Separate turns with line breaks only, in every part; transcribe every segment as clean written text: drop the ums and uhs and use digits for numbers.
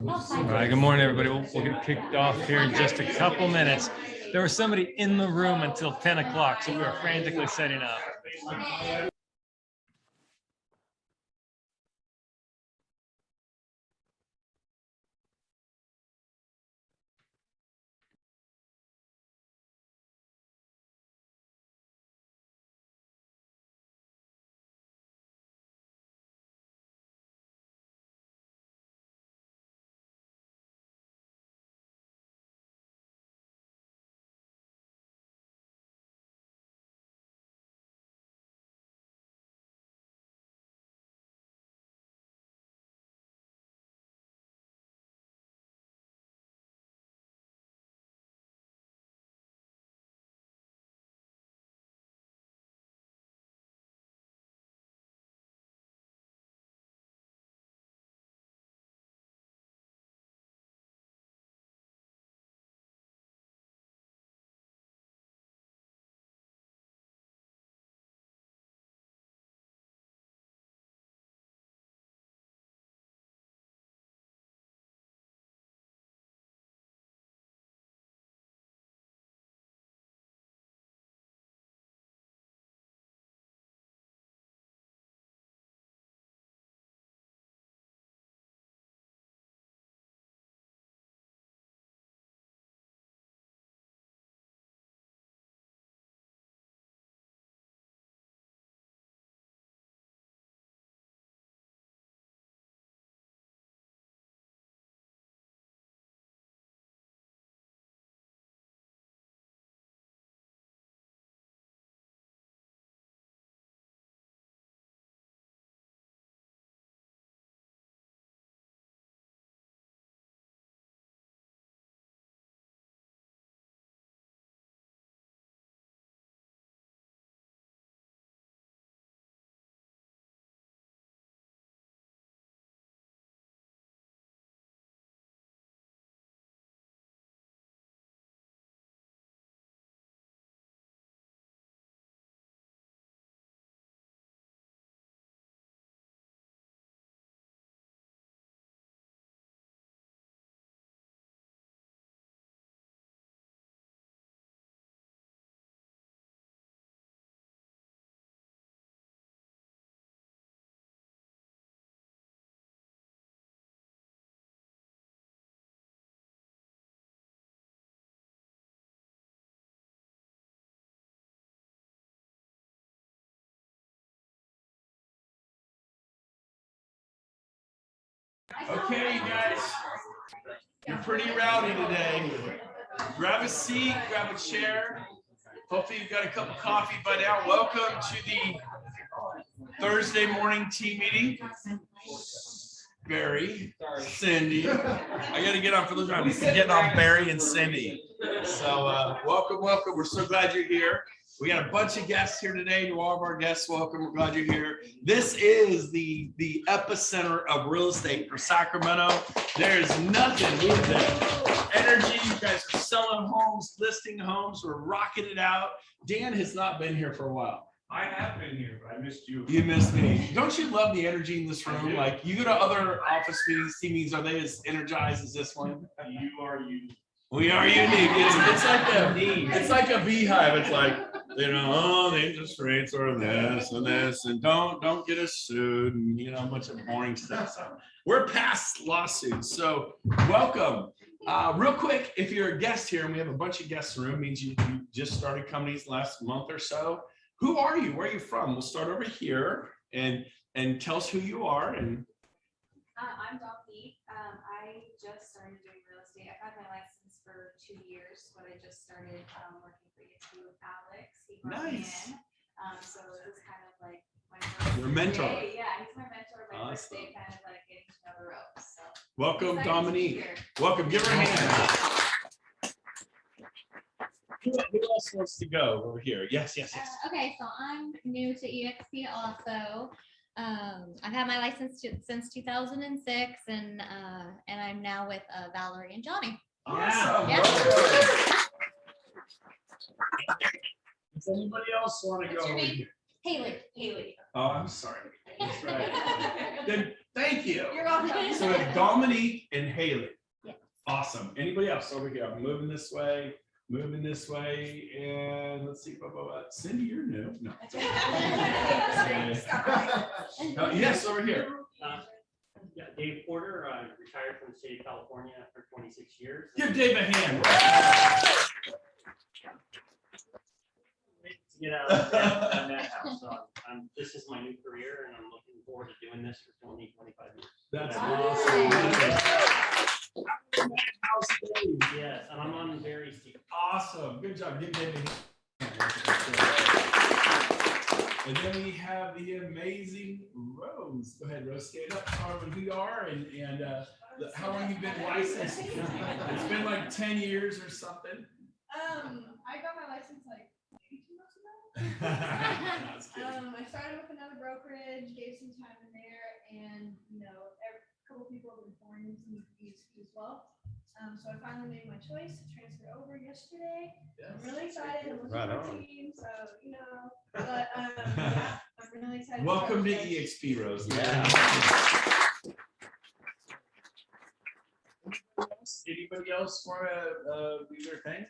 All right, good morning, everybody. We'll get kicked off here in just a couple minutes. There was somebody in the room until 10 o'clock, so we are frantically setting up.
Okay, you guys, you're pretty rowdy today. Grab a seat, grab a chair. Hopefully you've got a cup of coffee by now. Welcome to the Thursday morning team meeting. Barry, Cindy. I got to get on for those rounds. We're getting on Barry and Cindy. So welcome, welcome. We're so glad you're here. We got a bunch of guests here today. To all of our guests, welcome. We're glad you're here. This is the epicenter of real estate for Sacramento. There's nothing with the energy. You guys are selling homes, listing homes. We're rocking it out. Dan has not been here for a while.
I have been here, but I missed you.
You missed me. Don't you love the energy in this room? Like, you go to other office meetings, team meetings, are they as energized as this one?
You are you.
We are unique. It's like a beehive. It's like, you know, oh, the interest rates are this and this, and don't get us sued, and you know, a bunch of boring stuff. So we're past lawsuits. So welcome. Real quick, if you're a guest here, and we have a bunch of guests in the room, means you just started companies last month or so. Who are you? Where are you from? We'll start over here and tell us who you are. And
I'm Dominique. I just started doing real estate. I've had my license for 2 years, but I just started working for EXP with Alex. He brought me in. So it was kind of like my first
your mentor.
day. Yeah, he's my mentor. My first
Awesome.
day, kind of like getting to know the ropes. So
Welcome, Dominique. Welcome. Give her a hand. Who else wants to go over here? Yes.
Okay, so I'm new to EXP also. I've had my license since 2006, and I'm now with Valerie and Johnny.
Awesome.
Yeah.
Does anybody else want to go over here?
Haley.
Oh, I'm sorry. That's right. Then, thank you.
You're welcome.
So we have Dominique and Haley.
Yeah.
Awesome. Anybody else over here? I'm moving this way, and let's see. Cindy, you're new. No. Yes, over here.
Yeah, Dave Porter, I retired from the state of California after 26 years.
Give Dave a hand.
You know, in that house. So this is my new career, and I'm looking forward to doing this for 20, 25 years.
That's awesome.
Yes, and I'm on Barry's team.
Awesome. Good job. Give Dave a hand. And then we have the amazing Rose. Go ahead, Rose. Stand up, tell them who you are and how long you've been licensed. It's been like 10 years or something.
I got my license like 82 months ago. I started with another brokerage, gave some time in there, and a couple people have been pouring into the EXP as well. So I finally made my choice to transfer over yesterday. I'm really excited. I'm looking for a team, so but yeah, I'm really excited.
Welcome to EXP, Rose. Yeah. Anybody else want to do their thing?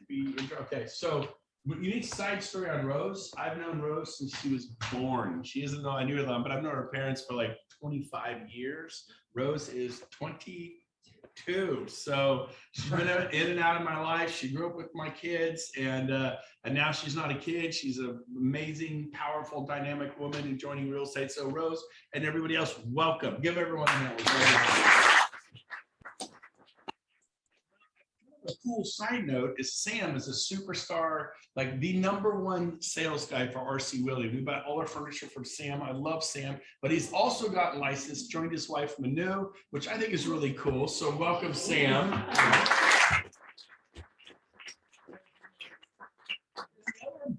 Okay, so unique side story on Rose. I've known Rose since she was born. She doesn't know I knew her long, but I've known her parents for like 25 years. Rose is 22, so she's been in and out of my life. She grew up with my kids, and now she's not a kid. She's an amazing, powerful, dynamic woman and joining real estate. So Rose and everybody else, welcome. Give everyone a hand. A cool side note is Sam is a superstar, like the #1 sales guy for RC Willey. We bought all our furniture from Sam. I love Sam, but he's also gotten licensed, joined his wife Manu, which I think is really cool. So welcome, Sam.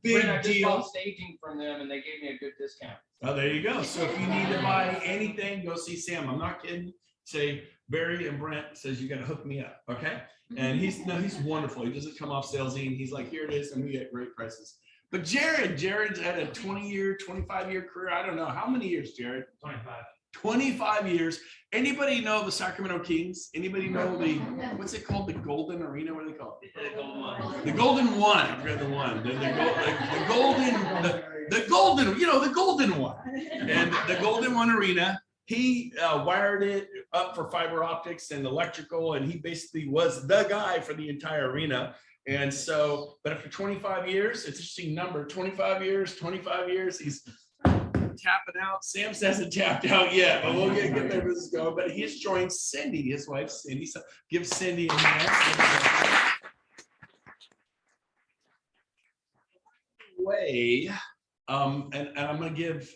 Big deal.
Staging from them, and they gave me a good discount.
Oh, there you go. So if you need to buy anything, go see Sam. I'm not kidding. Say Barry and Brent says you got to hook me up, okay? And he's wonderful. He doesn't come off salesy, and he's like, here it is, and we get great prices. But Jared's had a 20-year, 25-year career. I don't know how many years, Jared. 25 years. Anybody know the Sacramento Kings? Anybody know the what's it called? The Golden Arena? What do they call it? The Golden One. I forgot the one. The Golden. You know, the Golden One. And the Golden One Arena. He wired it up for fiber optics and electrical, and he basically was the guy for the entire arena. And so, but after 25 years, it's an interesting number, 25 years, he's tapping out. Sam hasn't tapped out yet, but we'll get there for this go. But he's joined Cindy, his wife, Cindy. So give Cindy a hand. Way. And I'm going to give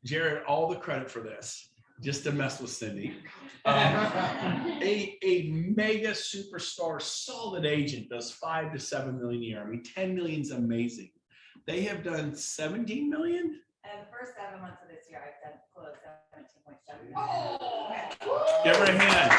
Jared all the credit for this, just to mess with Cindy. A mega superstar, solid agent does 5 to 7 million a year. I mean, 10 million is amazing. They have done 17 million.
And the first 7 months of this year, I've done close 17.7.
Oh. Give her a hand.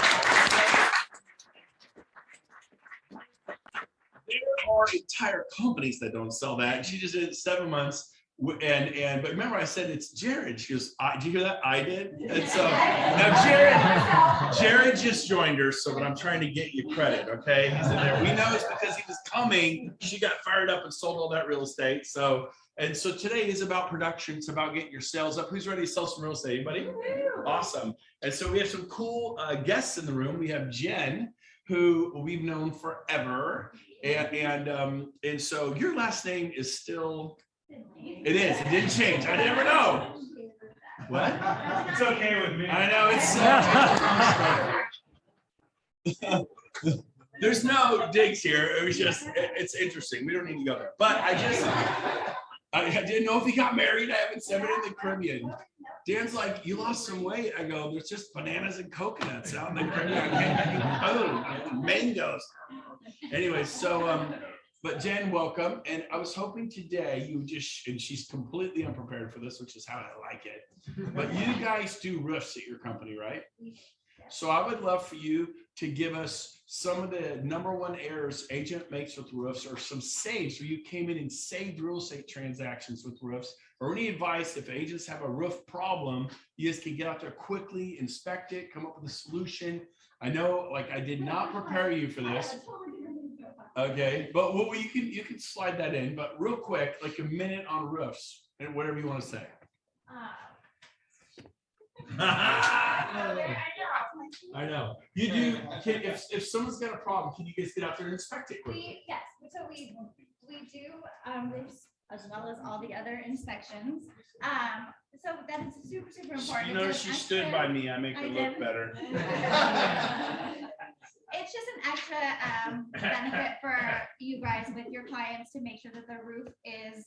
There are entire companies that don't sell that. She just did 7 months. But remember I said it's Jared. She goes, did you hear that? I did. And so now Jared just joined her, so but I'm trying to get you credit, okay? He's in there. We know it's because he was coming. She got fired up and sold all that real estate. So today is about production. It's about getting your sales up. Who's ready to sell some real estate? Anybody? Awesome. And so we have some cool guests in the room. We have Jen, who we've known forever. And so your last name is still. It is. It didn't change. I never know. What?
It's okay with me.
I know it's. There's no digs here. It was just. It's interesting. We don't need to go there. But I didn't know if he got married. I haven't seen it in the Caribbean. Dan's like, you lost some weight. I go, there's just bananas and coconuts out in the Caribbean. Oh, mangoes. Anyway, so. But Jen, welcome. And I was hoping today and she's completely unprepared for this, which is how I like it. But you guys do roofs at your company, right? So I would love for you to give us some of the #1 errors agent makes with roofs, or some saves where you came in and saved real estate transactions with roofs. or any advice if agents have a roof problem, you guys can get out there quickly, inspect it, come up with a solution. I know, like, I did not prepare you for this. Okay, but what you can slide that in, but real quick, like a minute on roofs and whatever you want to say. I know. You do. If someone's got a problem, can you guys get out there and inspect it quickly?
Yes, so we do roofs as well as all the other inspections. So that is super, super important.
You notice she stood by me. I make her look better.
It's just an extra benefit for you guys with your clients to make sure that the roof is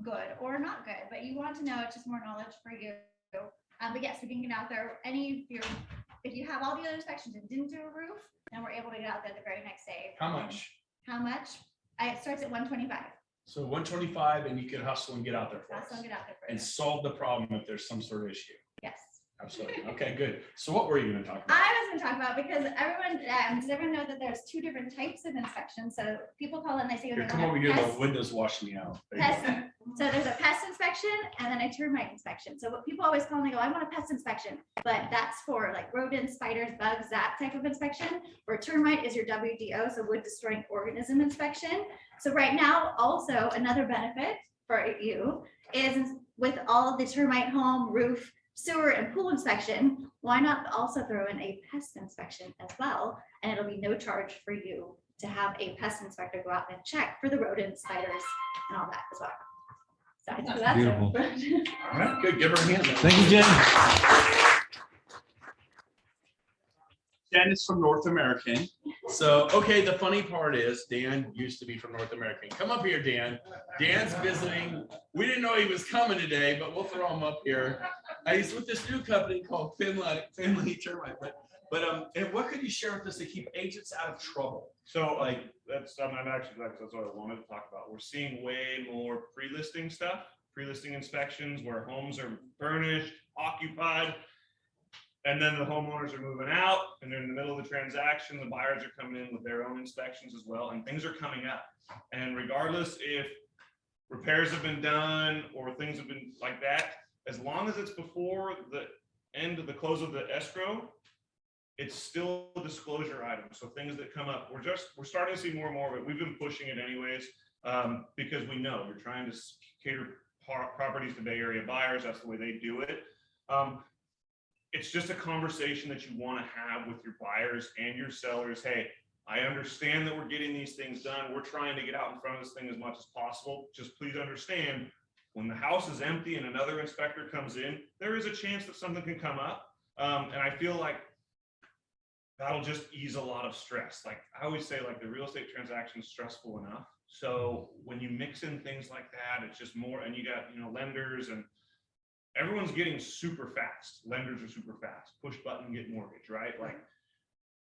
good or not good, but you want to know, it's just more knowledge for you. But yes, we can get out there. If you have all the other inspections and didn't do a roof, then we're able to get out there the very next day.
How much?
How much? It starts at 125.
So 125, and you can hustle and get out there for us.
Hustle and get out there for
And
us.
solve the problem if there's some sort of issue.
Yes.
Absolutely. Okay, good. So what were you going to talk about?
I was going to talk about, because everyone, does everyone know that there's two different types of inspections? So people call it and they say,
Here, come over here. The window's washing me out. There you go.
pest. So there's a pest inspection and then a termite inspection. So what people always call and they go, I want a pest inspection, but that's for like rodents, spiders, bugs, that type of inspection. Or termite is your WDO, so wood destroying organism inspection. So right now, also another benefit for you is with all of the termite home, roof, sewer, and pool inspection, why not also throw in a pest inspection as well? And it'll be no charge for you to have a pest inspector go out and check for the rodents, spiders, and all that as well. So I think that's
Beautiful.
All right, good. Give her a hand.
Thank you, Jen.
Jen is from North American. So, okay, the funny part is Dan used to be from North American. Come up here, Dan. Dan's visiting. We didn't know he was coming today, but we'll throw him up here. He's with this new company called Finley Termite. But and what could you share with us to keep agents out of trouble?
So like that's what I wanted to talk about. We're seeing way more pre-listing stuff, pre-listing inspections where homes are furnished, occupied, and then the homeowners are moving out and they're in the middle of the transaction. The buyers are coming in with their own inspections as well, and things are coming up. And regardless if repairs have been done or things have been like that, as long as it's before the end of the close of the escrow, it's still a disclosure item. So things that come up, we're starting to see more and more of it. We've been pushing it anyways, because we know you're trying to cater properties to Bay Area buyers. That's the way they do it. It's just a conversation that you want to have with your buyers and your sellers. Hey, I understand that we're getting these things done. We're trying to get out in front of this thing as much as possible. Just please understand, when the house is empty and another inspector comes in, there is a chance that something can come up. And I feel like that'll just ease a lot of stress. Like I always say, like the real estate transaction is stressful enough. So when you mix in things like that, it's just more, and you got, lenders, and everyone's getting super fast. Lenders are super fast. Push button, get mortgage, right? Like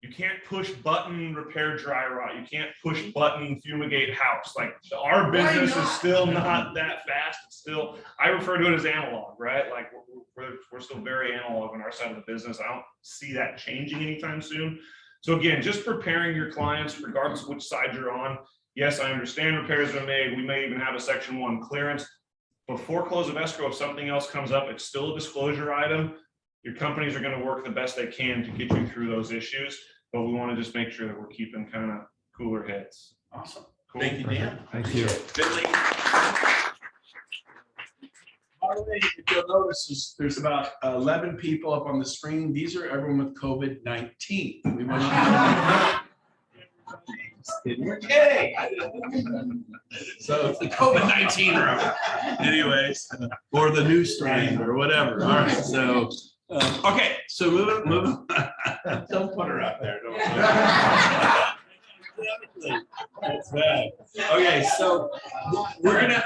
you can't push button, repair dry rot. You can't push button, fumigate house. Like our business is still not that fast. It's still, I refer to it as analog, right? Like we're still very analog on our side of the business. I don't see that changing anytime soon. So again, just preparing your clients, regardless of which side you're on. Yes, I understand repairs are made. We may even have a Section 1 clearance. Before close of escrow, if something else comes up, it's still a disclosure item. Your companies are going to work the best they can to get you through those issues, but we want to just make sure that we're keeping kind of cooler heads.
Awesome.
Cool.
Thank you, Dan.
Thank you.
Finley. By the way, if you'll notice, there's about 11 people up on the screen. These are everyone with COVID-19. We want to okay. So it's the COVID-19 room, anyways, or the new strain or whatever. All right. So, okay. So moving. Don't put her up there. Don't put her. That's bad. Okay, so we're gonna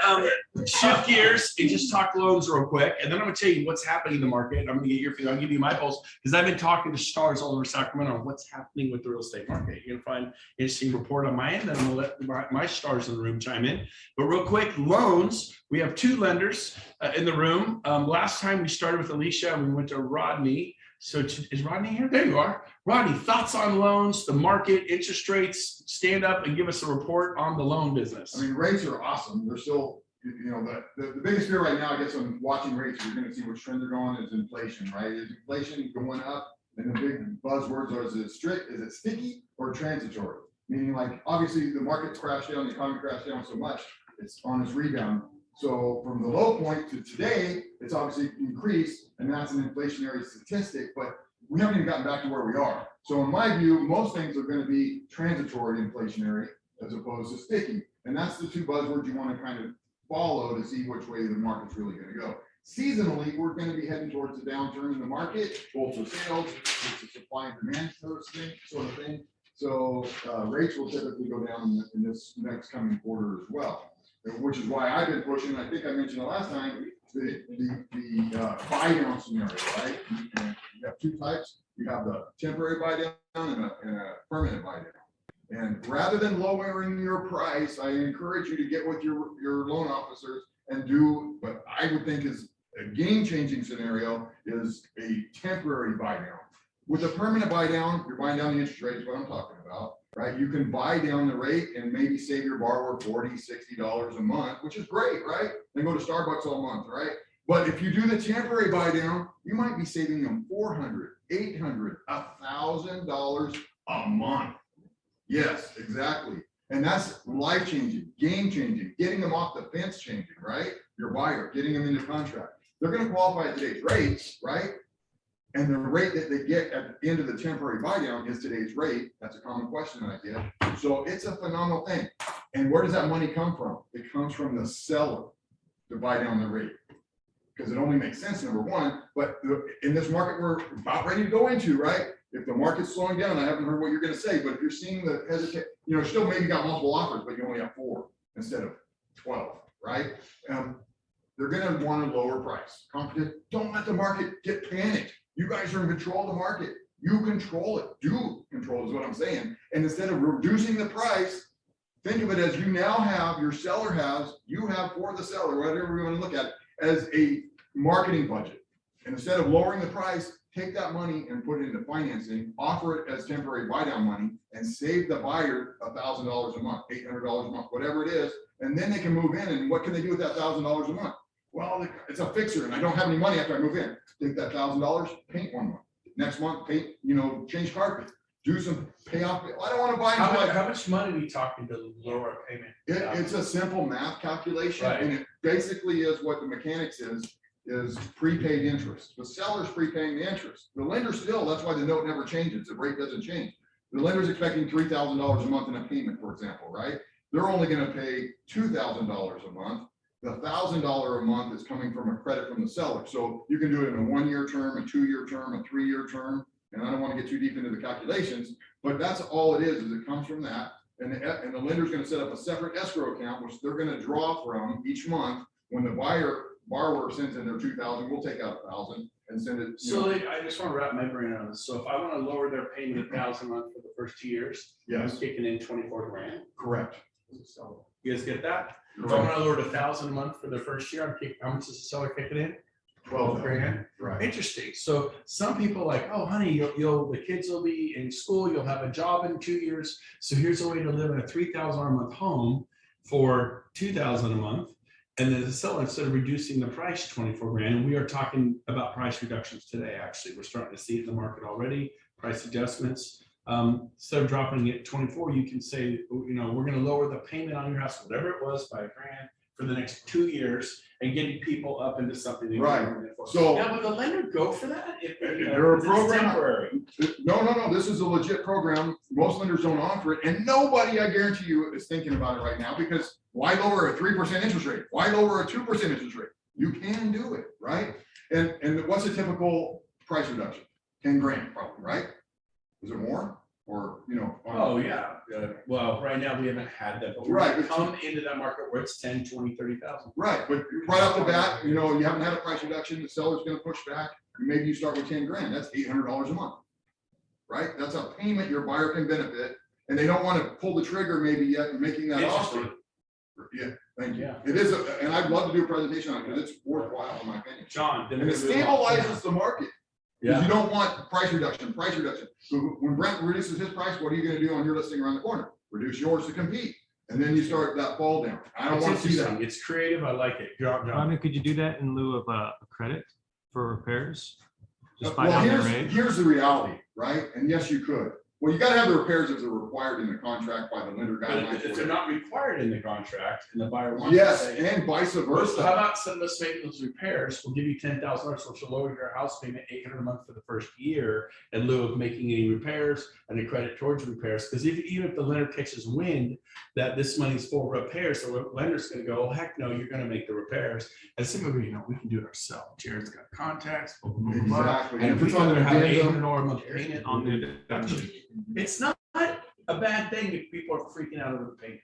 shift gears and just talk loans real quick, and then I'm gonna tell you what's happening in the market. I'm gonna get your feedback. I'll give you my pulse because I've been talking to stars all over Sacramento on what's happening with the real estate market. You're gonna find an interesting report on my end, and I'm gonna let my stars in the room chime in. But real quick, loans. We have two lenders in the room. Last time we started with Alicia, and we went to Rodney. So is Rodney here? There you are. Rodney, thoughts on loans, the market, interest rates, stand up and give us a report on the loan business.
I mean, rates are awesome. They're still you know, the biggest fear right now, I guess, on watching rates, you're gonna see which trend they're going, is inflation, right? Is inflation going up? And the big buzzwords are, is it strict, is it sticky or transitory? Meaning, like, obviously the market crashed down, the economy crashed down so much, it's on its rebound. So from the low point to today, it's obviously increased, and that's an inflationary statistic, but we haven't even gotten back to where we are. So in my view, most things are gonna be transitory inflationary as opposed to sticky. And that's the two buzzwords you wanna kind of follow to see which way the market's really gonna go. Seasonally, we're gonna be heading towards the downturn in the market, both for sales, it's a supply and demand sort of thing. So rates will typically go down in this next coming quarter as well, which is why I've been pushing, I think I mentioned it last time, the buy down scenario, right? And you have two types. You have the temporary buy down and a permanent buy down. And rather than lowering your price, I encourage you to get with your loan officers and do what I would think is a game-changing scenario, is a temporary buy down. With a permanent buy down, you're buying down the interest rate, is what I'm talking about, right? You can buy down the rate and maybe save your borrower $40, $60 a month, which is great, right? They go to Starbucks all month, right? But if you do the temporary buy down, you might be saving them $400, $800, $1,000 a month. Yes, exactly. And that's life-changing, game-changing, getting them off the fence changing, right? Your buyer, getting them into contract. They're going to qualify at today's rates, right? And the rate that they get at the end of the temporary buy down is today's rate. That's a common question I get. So it's a phenomenal thing. And where does that money come from? It comes from the seller to buy down the rate. Because it only makes sense, number one, but in this market we're about ready to go into, right? If the market's slowing down, I haven't heard what you're going to say, but if you're seeing the hesitate, you know, still maybe got multiple offers, but you only have 4 instead of 12, right? They're going to want a lower price. Competition. Don't let the market get panicked. You guys are in control of the market. You control it. Do control is what I'm saying. And instead of reducing the price, think of it as you now have, your seller has, you have for the seller, whatever you want to look at it, as a marketing budget. And instead of lowering the price, take that money and put it into financing, offer it as temporary buy down money, and save the buyer $1,000 a month, $800 a month, whatever it is. And then they can move in. And what can they do with that $1,000 a month? Well, it's a fixer and I don't have any money after I move in. Take that $1,000, paint 1 month. Next month, paint, you know, change carpet, do some pay off. I don't want to buy.
How much money are we talking to lower a payment?
It's a simple math calculation,
Right.
and it basically is what the mechanics is prepaid interest. The seller's prepaying the interest. The lender still, that's why the note never changes. The rate doesn't change. The lender's expecting $3,000 a month in a payment, for example, right? They're only going to pay $2,000 a month. The $1,000 a month is coming from a credit from the seller. So you can do it in a 1-year term, a 2-year term, a 3-year term. And I don't want to get too deep into the calculations, but that's all it is it comes from that. And the lender's going to set up a separate escrow account, which they're going to draw from each month. When the borrower sends in their $2,000, we'll take out $1,000 and send it.
So I just want to wrap my brain around this. So if I want to lower their payment $1,000 a month for the first 2 years,
Yes.
I'm kicking in 24 grand.
Correct.
So you guys get that? If I
Correct.
want to lower it $1,000 a month for the first year, how much is the seller kicking in?
12
grand.
Right.
Interesting. So some people are like, oh, honey, the kids will be in school. You'll have a job in 2 years. So here's a way to live in a $3,000 a month home for $2,000 a month. And then the seller, instead of reducing the price 24 grand, and we are talking about price reductions today. Actually, we're starting to see it in the market already. Price adjustments. Instead of dropping it 24, you can say, you know, we're going to lower the payment on your house, whatever it was, by $1,000 for the next 2 years, and getting people up into something. They
Right.
can afford.
So
Now, would the lender go for that? If
they're a
it's
program.
temporary.
No. This is a legit program. Most lenders don't offer it, and nobody, I guarantee you, is thinking about it right now, because why lower a 3% interest rate? Why lower a 2% interest rate? You can do it, right? And what's a typical price reduction? 10 grand, probably, right? Is it more? Or, you know?
Oh, yeah. Well, right now we haven't had that, but we're
Right.
going to come into that market where it's 10, 20, 30,000.
Right, but right off the bat, you know, you haven't had a price reduction, the seller's gonna push back, maybe you start with 10 grand, that's $800 a month. Right, that's a payment your buyer can benefit, and they don't wanna pull the trigger maybe yet in making that offer.
Interesting.
Yeah, thank you.
Yeah.
It is, and I'd love to do a presentation on it, because it's worthwhile in my opinion.
John. then
And it
we move on.
stabilizes the market. Because you don't want price reduction. So when Brent reduces his price, what are you gonna do on your listing around the corner? Reduce yours to compete. And then you start that fall down. I don't
It's
want to see that.
interesting. It's creative. I like it. John.
I mean, could you do that in lieu of a credit for repairs? Just buy
Well,
down the rate?
here's the reality, right? And yes, you could. Well, you gotta have the repairs if they're required in the contract by the lender
But
guidelines.
if they're not required in the contract and the buyer wants to
Yes,
say,
and vice
well,
versa.
so how about some of us make those repairs? We'll give you $10,000, which will lower your house payment $800 a month for the first year in lieu of making any repairs and a credit towards repairs. Because even if the lender catches wind that this money's for repairs, the lender's going to go, oh, heck no, you're going to make the repairs. And some of you know we can do it ourselves. Jared's got contacts. Blah, blah, blah, blah.
Exactly.
And if we
It's on
want to
the
have
addendum.
$800 a month payment on the deduction, it's not a bad thing if people are freaking out over the payment.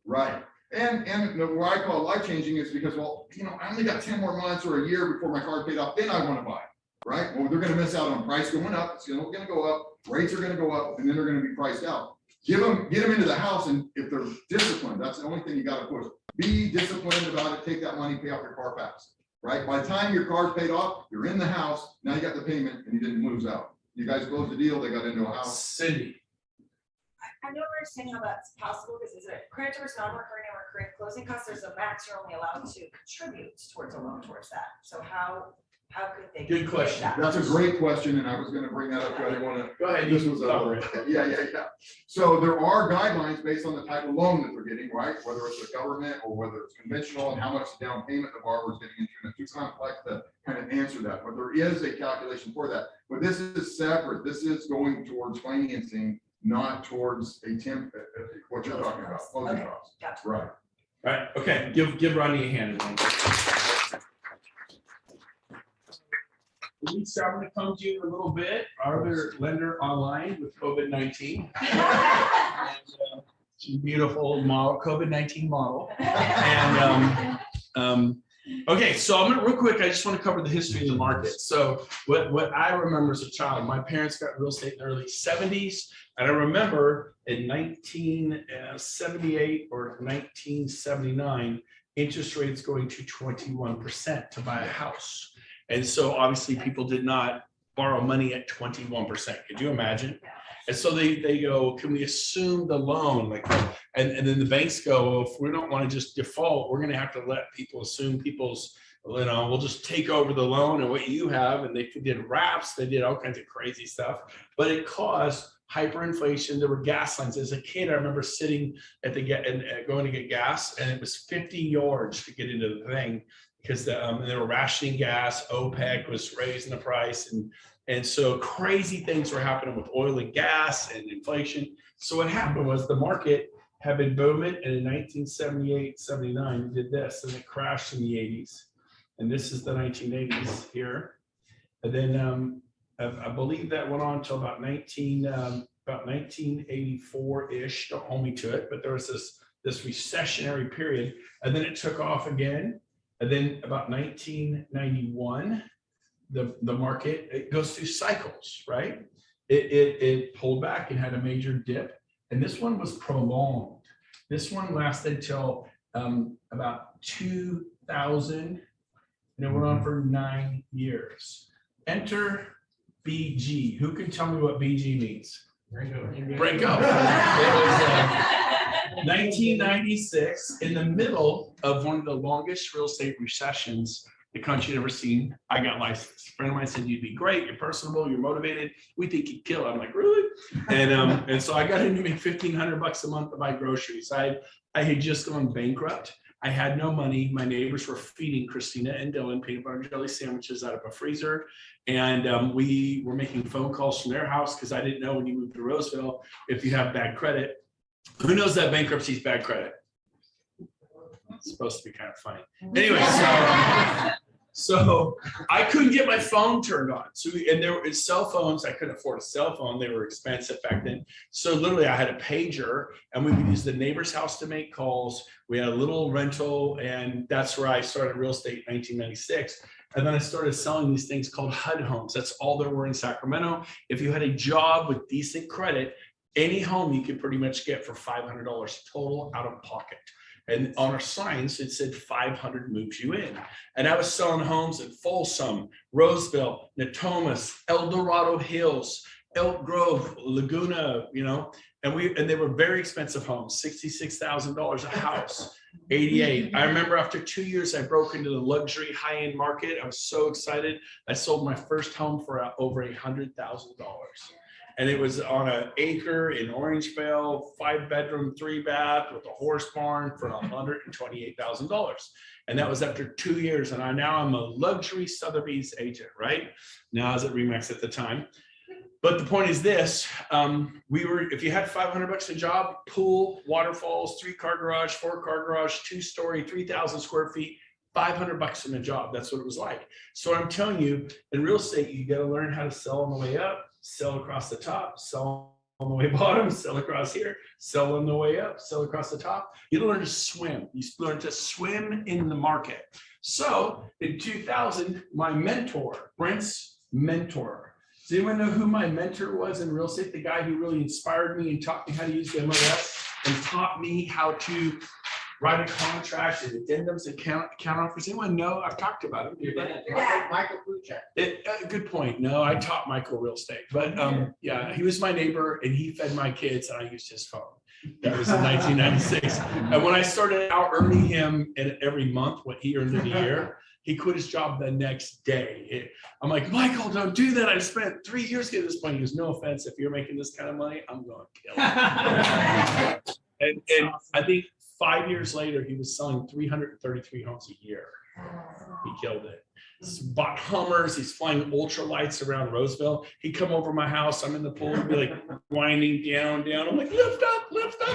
Right. And what I call life changing is because, well, I only got 10 more months or a year before my car's paid off, then I want to buy, right? Well, they're going to miss out on price going up. It's going to go up, rates are going to go up, and then they're going to be priced out. Get them into the house, and if they're disciplined, that's the only thing you got to push. Be disciplined about it, take that money, pay off your car fast, right? By the time your car's paid off, you're in the house, now you got the payment, and you didn't lose out. You guys closed the deal, they got into a house.
Cindy.
I don't understand how that's possible, because is it credit towards non-recurring and recurring closing costs? There's a max you're only allowed to contribute towards a loan towards that. So how could they?
Good question.
that?
That's a great question, and I was gonna bring that up, but I didn't wanna.
Go ahead.
This
you
was
cover it.
yeah. So there are guidelines based on the type of loan that they're getting, right? Whether it's a government or whether it's conventional, and how much down payment the borrower is getting into. And it's too complex to kind of answer that, but there is a calculation for that. But this is separate. This is going towards financing, not towards what you're talking about, closing
Okay,
costs.
gotcha.
Right.
All right, okay, give Rodney a hand. We're going to come to you in a little bit. Our other lender online with COVID-19. Beautiful model, COVID-19 model. And okay, so I'm gonna real quick. I just want to cover the history of the market. So what I remember as a child, my parents got real estate in the early 70s, and I remember in 1978 or 1979, interest rates going to 21% to buy a house. And so obviously people did not borrow money at 21%. Could you imagine? And so they go, can we assume the loan? And then the banks go, if we don't want to just default, we're going to have to let people assume people's, we'll just take over the loan and what you have. And they did wraps, they did all kinds of crazy stuff, but it caused hyperinflation. There were gas lines. As a kid, I remember sitting at going to get gas, and it was 50 yards to get into the thing because they were rationing gas. OPEC was raising the price, and so crazy things were happening with oil and gas and inflation. So what happened was the market had been booming, and in 1978, 79, it did this, and it crashed in the 80s. And this is the 1980s here. And then I believe that went on until about 1984-ish. Don't hold me to it, but there was this recessionary period, and then it took off again. And then about 1991, the market, it goes through cycles, right? It pulled back and had a major dip, and this one was prolonged. This one lasted till about 2000, and it went on for 9 years. Enter BG. Who can tell me what BG means? Brent Gove. It was 1996, in the middle of one of the longest real estate recessions the country had ever seen. I got licensed. A friend of mine said, you'd be great, you're personable, you're motivated, we think you'd kill it. I'm like, really? And so I got into make $1,500 a month to buy groceries. I had just gone bankrupt. I had no money. My neighbors were feeding Christina and Dylan peanut butter and jelly sandwiches out of a freezer. And we were making phone calls from their house because I didn't know when you moved to Roseville if you have bad credit. Who knows that bankruptcy is bad credit? It's supposed to be kind of funny. Anyway, so I couldn't get my phone turned on. And there were cell phones. I couldn't afford a cell phone. They were expensive back then. So literally I had a pager, and we would use the neighbor's house to make calls. We had a little rental, and that's where I started real estate in 1996. And then I started selling these things called HUD homes. That's all there were in Sacramento. If you had a job with decent credit, any home you could pretty much get for $500 total out of pocket. And on our signs, it said 500 moves you in. And I was selling homes in Folsom, Roseville, Natomas, El Dorado Hills, Elk Grove, Laguna, and they were very expensive homes, $66,000 a house, 88. I remember after 2 years, I broke into the luxury high-end market. I was so excited. I sold my first home for over $100,000. And it was on an acre in Orangevale, 5-bedroom, 3-bath with a horse barn for $128,000. And that was after 2 years. And now I'm a luxury Sotheby's agent, right? Now I was at Remax at the time. But the point is this, if you had $500 a job, pool, waterfalls, 3-car garage, 4-car garage, 2-story, 3,000 square feet, $500 in a job. That's what it was like. So I'm telling you, in real estate, you got to learn how to sell on the way up, sell across the top, sell on the way bottom, sell across here, sell on the way up, sell across the top. You learn to swim. You learn to swim in the market. So in 2000, my mentor, Brent's mentor. Does anyone know who my mentor was in real estate? The guy who really inspired me and taught me how to use the MLS and taught me how to write a contract and addendums and count offers. Anyone know? I've talked about him.
Yeah.
Michael Kuchek.
Good point. No, I taught Michael real estate, but yeah, he was my neighbor and he fed my kids and I used his phone. That was in 1996. And when I started out earning him every month what he earned in a year, he quit his job the next day. I'm like, Michael, don't do that. I spent 3 years getting this point. He goes, no offense, if you're making this kind of money, I'm going to kill it. and I think 5 years later, he was selling 333 homes a year. He killed it. Bought Hummers. He's flying ultralights around Roseville. He'd come over my house. I'm in the pool. He'd be like winding down. I'm like, lift up,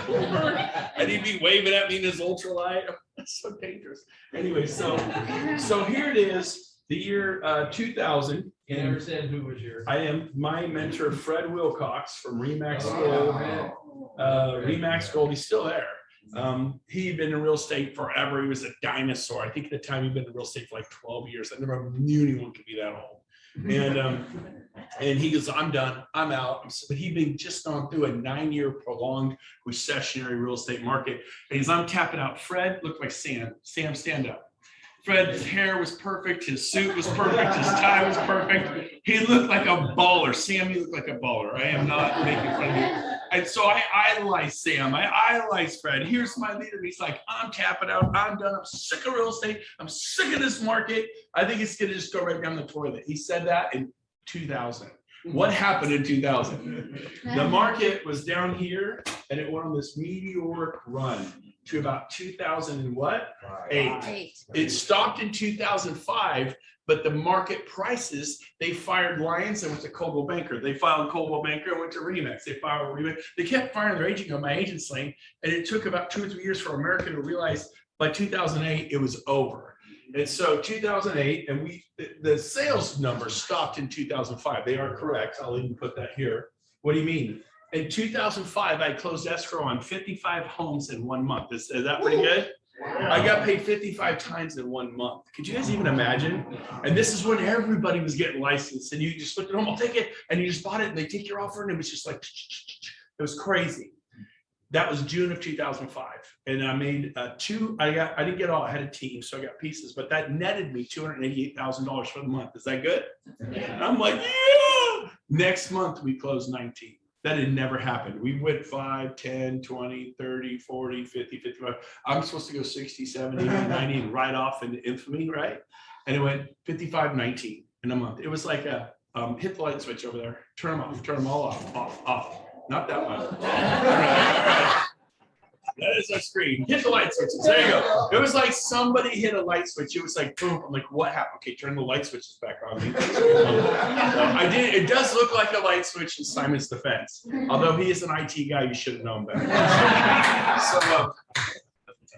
over. And he'd be waving at me in his ultralight. That's so dangerous. Anyway, so here it is, the year 2000.
You never said who was your.
I am my mentor, Fred Wilcox from Remax Gold. Remax Gold. He's still there. He'd been in real estate forever. He was a dinosaur. I think at the time he'd been in real estate for like 12 years. I never knew anyone could be that old. And he goes, I'm done. I'm out. But he'd been just gone through a 9-year prolonged recessionary real estate market. And he's, I'm tapping out. Fred looked like Sam. Sam, stand up. Fred's hair was perfect. His suit was perfect. His tie was perfect. He looked like a baller. Sam, you look like a baller. I am not making fun of you. And so I idolize Sam. I idolize Fred. Here's my leader. He's like, I'm tapping out. I'm done. I'm sick of real estate. I'm sick of this market. I think it's going to just go right down the toilet. He said that in 2000. What happened in 2000? The market was down here and it went on this meteoric run to about 2008. It stopped in 2005, but the market prices, they fired Lions and went to Coldwell Banker. They filed Coldwell Banker and went to Remax. They filed Remax. They kept firing their agent on my agent's lane. And it took about 2 or 3 years for America to realize by 2008, it was over. And so 2008, and the sales numbers stopped in 2005. They are correct. I'll even put that here. What do you mean? In 2005, I closed escrow on 55 homes in 1 month. Is that pretty good? I got paid 55 times in 1 month. Could you guys even imagine? And this is when everybody was getting licensed and you just looked at them, I'll take it. And you just bought it and they take your offer and it was just like, it was crazy. That was June of 2005. And I made I didn't get all, I had a team, so I got pieces, but that netted me $288,000 for the month. Is that good? And I'm like, yeah. Next month we closed 19. That had never happened. We went 5, 10, 20, 30, 40, 50, 55. I'm supposed to go 60, 70, 80, 90 and ride off into infamy, right? And it went 55, 19 in a month. It was like a hit the light switch over there. Turn them off, turn them all off. Not that one. All right. That is our screen. Hit the light switches. There you go. It was like somebody hit a light switch. It was like boom. I'm like, what happened? Okay, turn the light switches back on. I did. It does look like a light switch in Simon's defense. Although he is an IT guy, you should have known better.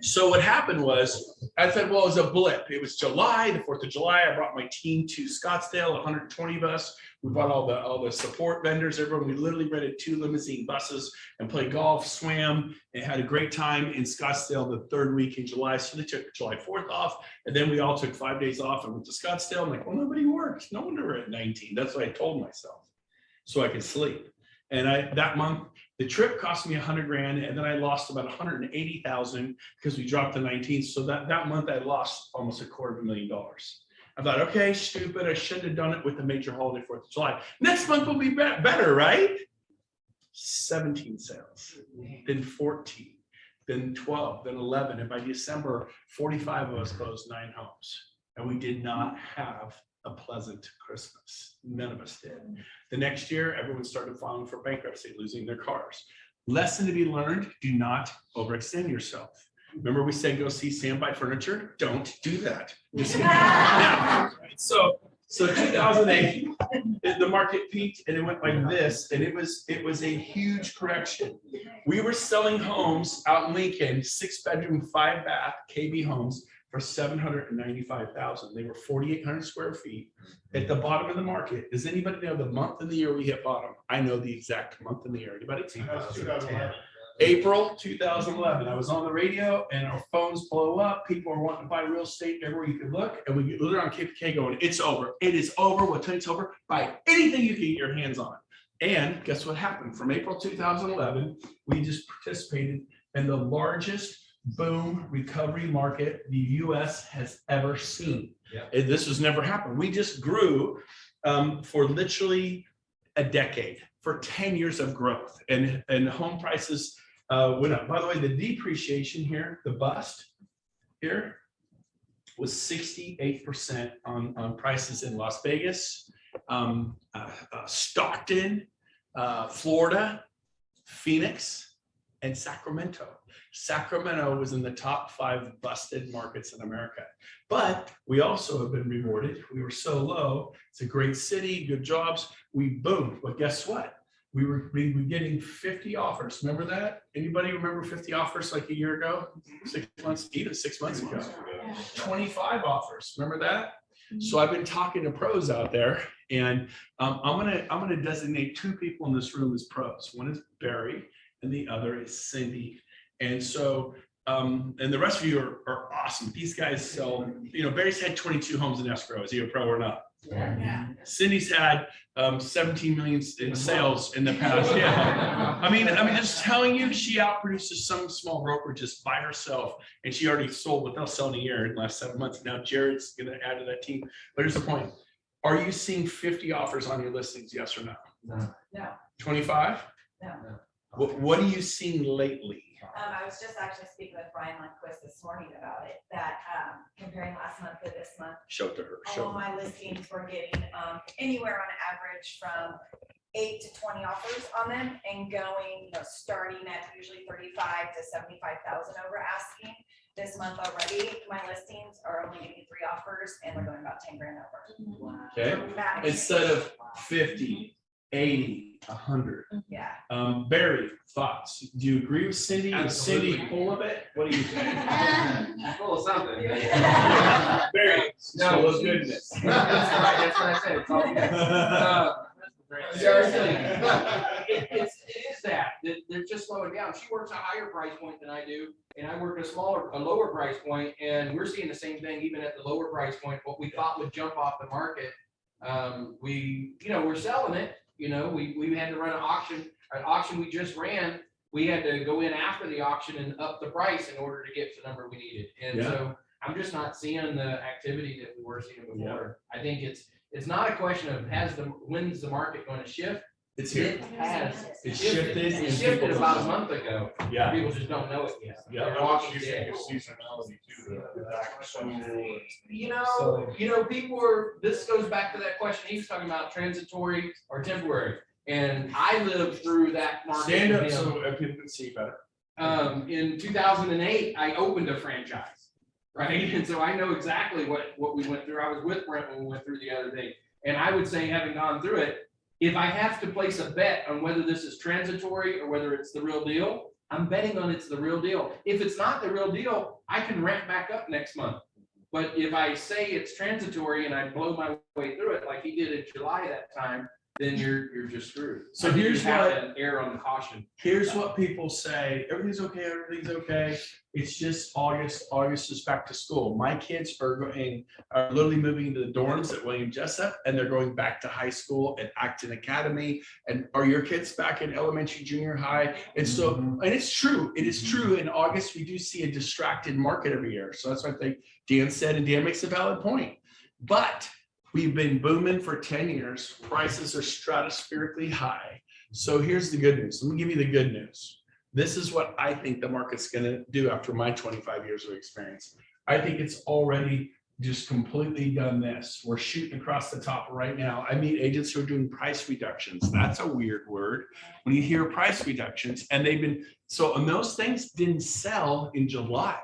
So what happened was, I said, well, it was a blip. It was July, the 4th of July. I brought my team to Scottsdale, 120 of us. We brought all the support vendors, everyone. We literally rented 2 limousine buses and played golf, swam, and had a great time in Scottsdale the 3rd week in July. So they took July 4th off. And then we all took 5 days off and went to Scottsdale. I'm like, well, nobody works. No wonder we're at 19. That's what I told myself so I could sleep. And that month, the trip cost me $100,000, and then I lost about $180,000 because we dropped to 19. So that month I lost almost $250,000. I thought, okay, stupid. I shouldn't have done it with the major holiday 4th of July. Next month will be better, right? 17 sales, then 14, then 12, then 11. And by December, 45 of us closed 9 homes. And we did not have a pleasant Christmas. None of us did. The next year, everyone started filing for bankruptcy, losing their cars. Lesson to be learned, do not overextend yourself. Remember we said go see Sam Buy Furniture? Don't do that. Now, so 2008, the market peaked and it went like this, and it was a huge correction. We were selling homes out in Lincoln, 6-bedroom, 5-bath KB homes for $795,000. They were 4,800 square feet at the bottom of the market. Does anybody know the month and the year we hit bottom? I know the exact month and the year. Anybody?
2010.
April 2011. I was on the radio and our phones blow up. People are wanting to buy real estate everywhere you could look. And we literally on KPK going, it's over. It is over. We'll tell you it's over. Buy anything you can get your hands on. And guess what happened? From April 2011, we just participated in the largest boom recovery market the US has ever seen.
Yeah.
And this has never happened. We just grew for literally a decade, for 10 years of growth, and home prices went up. By the way, the depreciation here, the bust here was 68% on prices in Las Vegas, Stockton, Florida, Phoenix, and Sacramento. Sacramento was in the top 5 busted markets in America. But we also have been rewarded. We were so low. It's a great city, good jobs. We boomed. But guess what? We were getting 50 offers. Remember that? Anybody remember 50 offers like a year ago? 6 months, even 6 months ago. 25 offers. Remember that? So I've been talking to pros out there, and I'm gonna designate 2 people in this room as pros. One is Barry, and the other is Cindy. And so, and the rest of you are awesome. These guys sell, Barry's had 22 homes in escrow. Is he a pro or not?
Yeah.
Cindy's had 17 million in sales in the past. Yeah. I mean, just telling you, she outproduces some small brokerages by herself, and she already sold what they'll sell in a year in the last 7 months. Now Jared's going to add to that team. But here's the point. Are you seeing 50 offers on your listings? Yes or no?
No.
25?
No.
What are you seeing lately?
I was just actually speaking with Brian Lundquist this morning about it, that comparing last month to this month,
Show to her.
all of my listings were getting anywhere on average from 8 to 20 offers on them, and going, starting at usually 35 to 75,000 over asking. This month already, my listings are only getting 3 offers, and they're going about 10 grand over.
Okay.
Dramatic
Instead
change.
of 50, 80, 100.
Yeah.
Barry, thoughts? Do you agree with Cindy? Is Cindy
Absolutely.
full of it? What do you think?
Full of something.
Barry,
No.
full of goodness.
That's right. That's what I said. It's all good. Seriously, it is that they're just slowing down. She works a higher price point than I do, and I work a lower price point, and we're seeing the same thing even at the lower price point. What we thought would jump off the market, we're selling it. We had to run an auction we just ran. We had to go in after the auction and up the price in order to get to the number we needed. And so I'm just not seeing the activity that we were seeing before. I think it's not a question of when's the market going to shift.
It's here.
It has.
It's shifted.
It shifted about a month ago.
Yeah.
People just don't know it yet.
Yeah.
They're also using seasonality too, the back to school.
People
This goes back to that question he was talking about, transitory or temporary. And I lived through that market.
Stand up
with him.
so people can see better.
In 2008, I opened a franchise, right? And so I know exactly what we went through. I was with Brent when we went through the other day. And I would say, having gone through it, if I have to place a bet on whether this is transitory or whether it's the real deal, I'm betting on it's the real deal. If it's not the real deal, I can ramp back up next month. But if I say it's transitory and I blow my way through it like he did in July that time, then you're just screwed.
So
I think
here's
you have
what-
to err on the caution.
Here's what people say. Everything's okay. Everything's okay. It's just August. August is back to school. My kids are literally moving into the dorms at William Jessup, and they're going back to high school at Acton Academy. And are your kids back in elementary, junior high? And so, and it's true. It is true. In August, we do see a distracted market every year. So that's what I think Dan said, and Dan makes a valid point. But we've been booming for 10 years. Prices are stratospherically high. So here's the good news. Let me give you the good news. This is what I think the market's going to do after my 25 years of experience. I think it's already just completely done this. We're shooting across the top right now. I meet agents who are doing price reductions. That's a weird word. When you hear price reductions, and they've been, and those things didn't sell in July.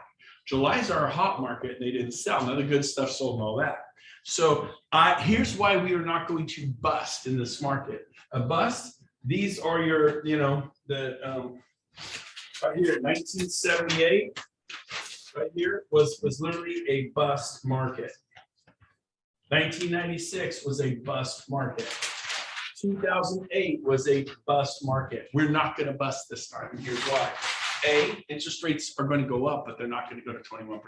July's our hot market, and they didn't sell. None of the good stuff sold and all that. So here's why we are not going to bust in this market. A bust, these are your, right here, 1978, right here was literally a bust market. 1996 was a bust market. 2008 was a bust market. We're not going to bust this time, and here's why. Interest rates are going to go up, but they're not going to go to 21%.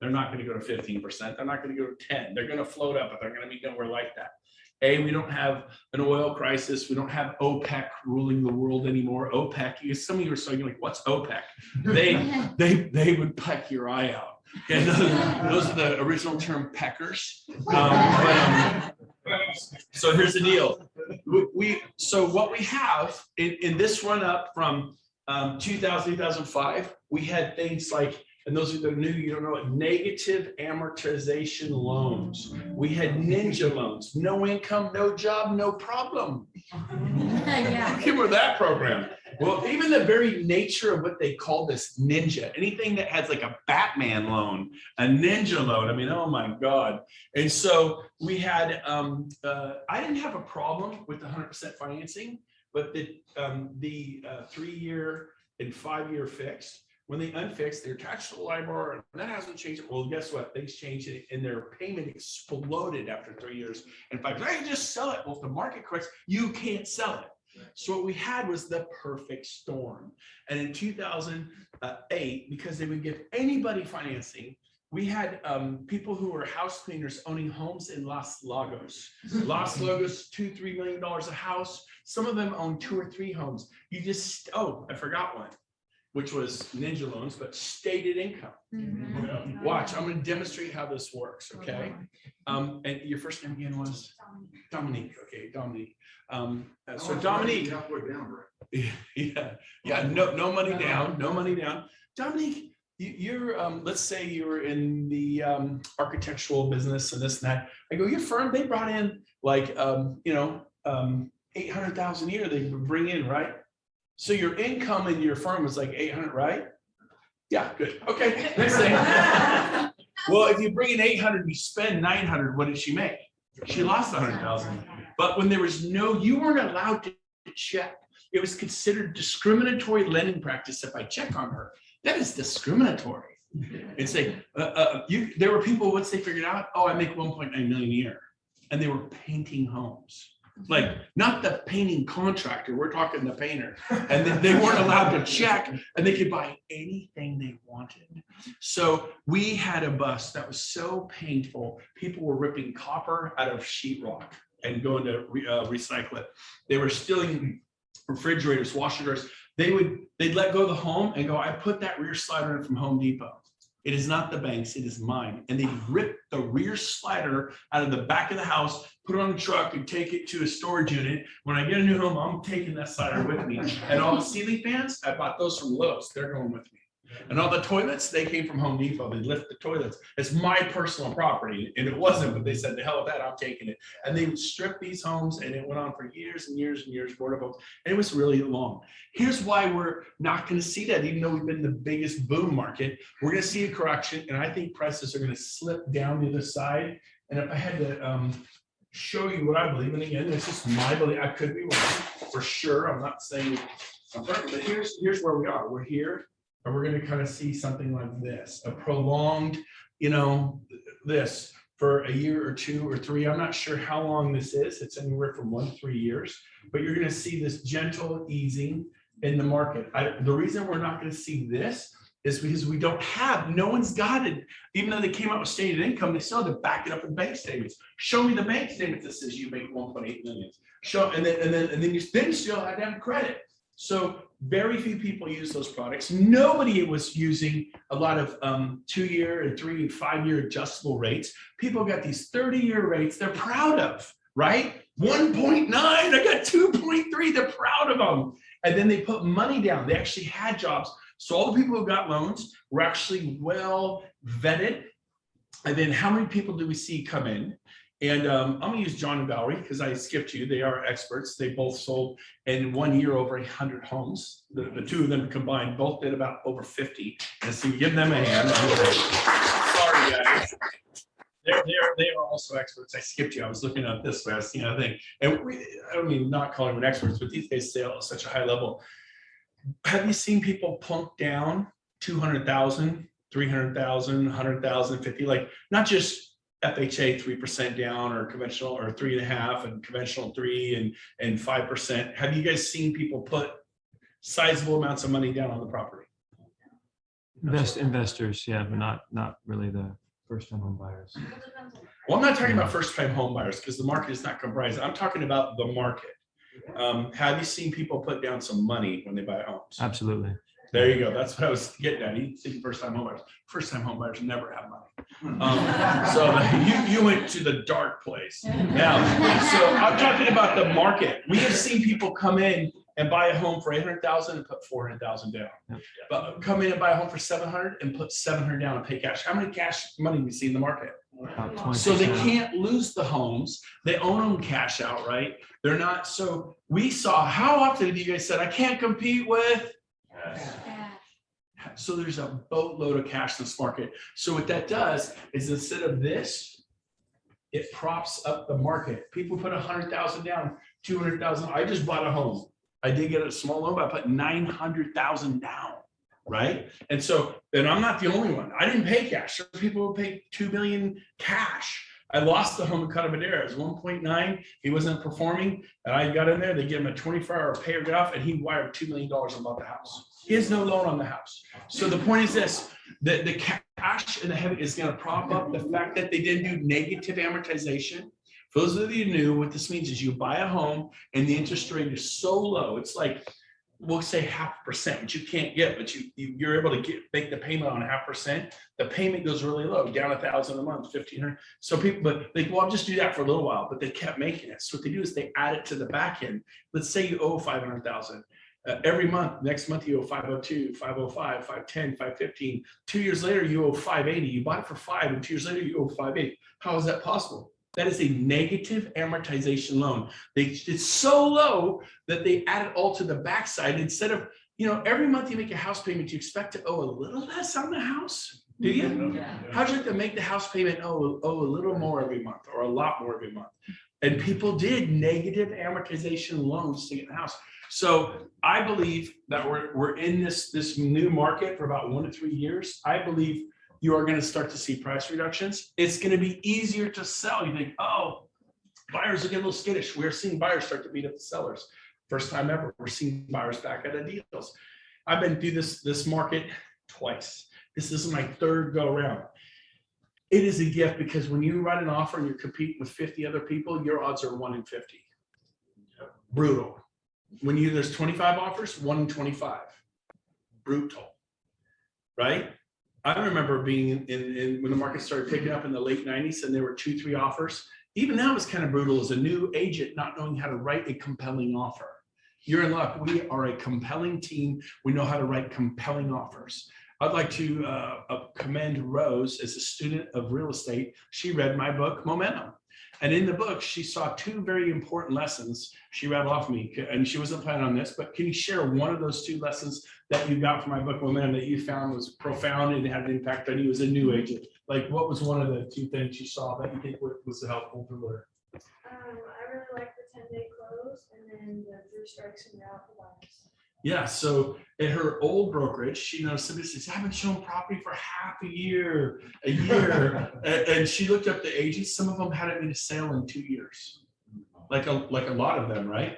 They're not going to go to 15%. They're not going to go to 10. They're going to float up, but they're going to be nowhere like that. We don't have an oil crisis. We don't have OPEC ruling the world anymore. OPEC, some of you are saying, like, what's OPEC? They would peck your eye out. And those are the original term peckers. So here's the deal. So what we have in this run up from 2000, 2005, we had things like, and those that are new, you don't know it, negative amortization loans. We had ninja loans, no income, no job, no problem.
Yeah.
Remember that program? Well, even the very nature of what they call this ninja, anything that has like a Batman loan, a ninja loan, I mean, oh my God. And so we had, I didn't have a problem with the 100% financing, but the 3-year and 5-year fixed, when they unfixed, they're attached to the LIBOR, and that hasn't changed. Well, guess what? Things changed, and their payment exploded after 3 years and 5 years. I can just sell it. Well, if the market corrects, you can't sell it. So what we had was the perfect storm. And in 2008, because they would give anybody financing, we had people who were house cleaners owning homes in Los Lagos. Los Lagos, $2-3 million a house. Some of them own 2 or 3 homes. You just, I forgot one, which was ninja loans, but stated income.
Mm-hmm.
Watch, I'm going to demonstrate how this works, okay? And your first name again was? Dominique, okay, Dominique. So Dominique, no money down, no money down. Dominique, you're, let's say you're in the architectural business and this and that. I go, your firm, they brought in like, 800,000 a year they bring in, right? So your income in your firm is like 800, right? Yeah, good. Okay, next thing. Well, if you bring in 800, you spend 900, what did she make? She lost 100,000. But when there was you weren't allowed to check. It was considered discriminatory lending practice if I check on her. That is discriminatory. And say, there were people, once they figured out, I make 1.9 million a year. And they were painting homes. Like, not the painting contractor, we're talking the painter. And then they weren't allowed to check, and they could buy anything they wanted. So we had a bust that was so painful. People were ripping copper out of sheetrock and going to recycle it. They were stealing refrigerators, washer drawers. They'd let go of the home and go, I put that rear slider in from Home Depot. It is not the bank's, it is mine. And they rip the rear slider out of the back of the house, put it on the truck and take it to a storage unit. When I get a new home, I'm taking that slider with me. And all the ceiling fans, I bought those from Lowe's. They're going with me. And all the toilets, they came from Home Depot. They lift the toilets. It's my personal property. And it wasn't, but they said, the hell with that, I'm taking it. And they would strip these homes, and it went on for years and years and years, board of homes. And it was really long. Here's why we're not going to see that, even though we've been the biggest boom market. We're going to see a correction, and I think prices are going to slip down the other side. And if I had to show you what I believe, and again, it's just my belief. I could be wrong, for sure. I'm not saying I'm perfect, but here's where we are. We're here. And we're going to kind of see something like this, a prolonged, this for a year or 2 or 3. I'm not sure how long this is. It's anywhere from 1 to 3 years, but you're going to see this gentle easing in the market. The reason we're not going to see this is because we don't have, no one's got it. Even though they came out with stated income, they still had to back it up in bank statements. Show me the bank statement that says you make 1.8 million. Show, and then you still had to have credit. So very few people use those products. Nobody was using a lot of 2-year and 3 and 5-year adjustable rates. People got these 30-year rates they're proud of, right? 1.9, I got 2.3, they're proud of them. And then they put money down. They actually had jobs. So all the people who got loans were actually well vetted. And then how many people do we see come in? And I'm gonna use John and Valerie because I skipped you. They are experts. They both sold in 1 year over 100 homes. The two of them combined both did about over 50. And so you give them a hand. Sorry, guys. They are also experts. I skipped you. I was looking at this last thing. I think, and I don't mean not calling them experts, but these guys sell at such a high level. Have you seen people plunk down 200,000, 300,000, 100,000, 50? Like not just FHA 3% down or conventional or 3.5% and conventional 3 and 5%. Have you guys seen people put sizable amounts of money down on the property?
Investors, yeah, but not really the first-time home buyers.
Well, I'm not talking about first-time home buyers because the market is not comprised. I'm talking about the market. Have you seen people put down some money when they buy homes?
Absolutely.
There you go. That's what I was getting at. You think first-time home buyers. First-time home buyers never have money. So you went to the dark place. Now, so I'm talking about the market. We have seen people come in and buy a home for 800,000 and put 400,000 down. But come in and buy a home for 700 and put 700 down and pay cash. How many cash money do we see in the market? So they can't lose the homes. They own them cash outright. They're not. So we saw, how often have you guys said, I can't compete with? So there's a boatload of cash in this market. So what that does is instead of this, it props up the market. People put 100,000 down, 200,000. I just bought a home. I did get a small loan, but I put 900,000 down, right? And so, and I'm not the only one. I didn't pay cash. Some people will pay $2 million cash. I lost the home in Cata Madera. It was 1.9. He wasn't performing, and I got in there. They gave him a 24-hour pay or get off, and he wired $2 million and bought the house. He has no loan on the house. So the point is this: the cash in the heavy is going to prop up the fact that they didn't do negative amortization. For those of you who knew, what this means is you buy a home and the interest rate is so low. It's like, we'll say 0.5%, which you can't get, but you're able to make the payment on 0.5%. The payment goes really low, down $1,000 a month, $1,500. So people, but they, well, I'll just do that for a little while, but they kept making it. So what they do is they add it to the back end. Let's say you owe 500,000. Every month, next month you owe 502, 505, 510, 515. 2 years later, you owe 580. You bought it for 5, and 2 years later, you owe 580. How is that possible? That is a negative amortization loan. It's so low that they add it all to the backside. Instead of, every month you make a house payment, you expect to owe a little less on the house. Do you?
Yeah.
How'd you like to make the house payment owe a little more every month or a lot more every month? And people did negative amortization loans to get the house. So I believe that we're in this new market for about 1 to 3 years. I believe you are going to start to see price reductions. It's going to be easier to sell. You think, oh, buyers are getting a little skittish. We're seeing buyers start to beat up the sellers. First time ever, we're seeing buyers back out of deals. I've been through this market twice. This is my third go around. It is a gift because when you write an offer and you're competing with 50 other people, your odds are 1 in 50. Brutal. When there's 25 offers, 1 in 25. Brutal, right? I remember being in when the market started picking up in the late 90s and there were 2-3 offers. Even now it's kind of brutal as a new agent not knowing how to write a compelling offer. You're in luck. We are a compelling team. We know how to write compelling offers. I'd like to commend Rose as a student of real estate. She read my book, Momentum. And in the book, she saw 2 very important lessons she read off me. And she wasn't planning on this, but can you share one of those 2 lessons that you got from my book, Momentum, that you found was profound and had an impact on you as a new agent? Like, what was one of the 2 things you saw that you think was helpful to learn?
I really like the 10-day close and then the 3 strikes and you're out for buyers.
Yeah, so at her old brokerage, she noticed somebody says, I haven't shown property for half a year. And she looked up the agents. Some of them hadn't made a sale in 2 years, like a lot of them, right?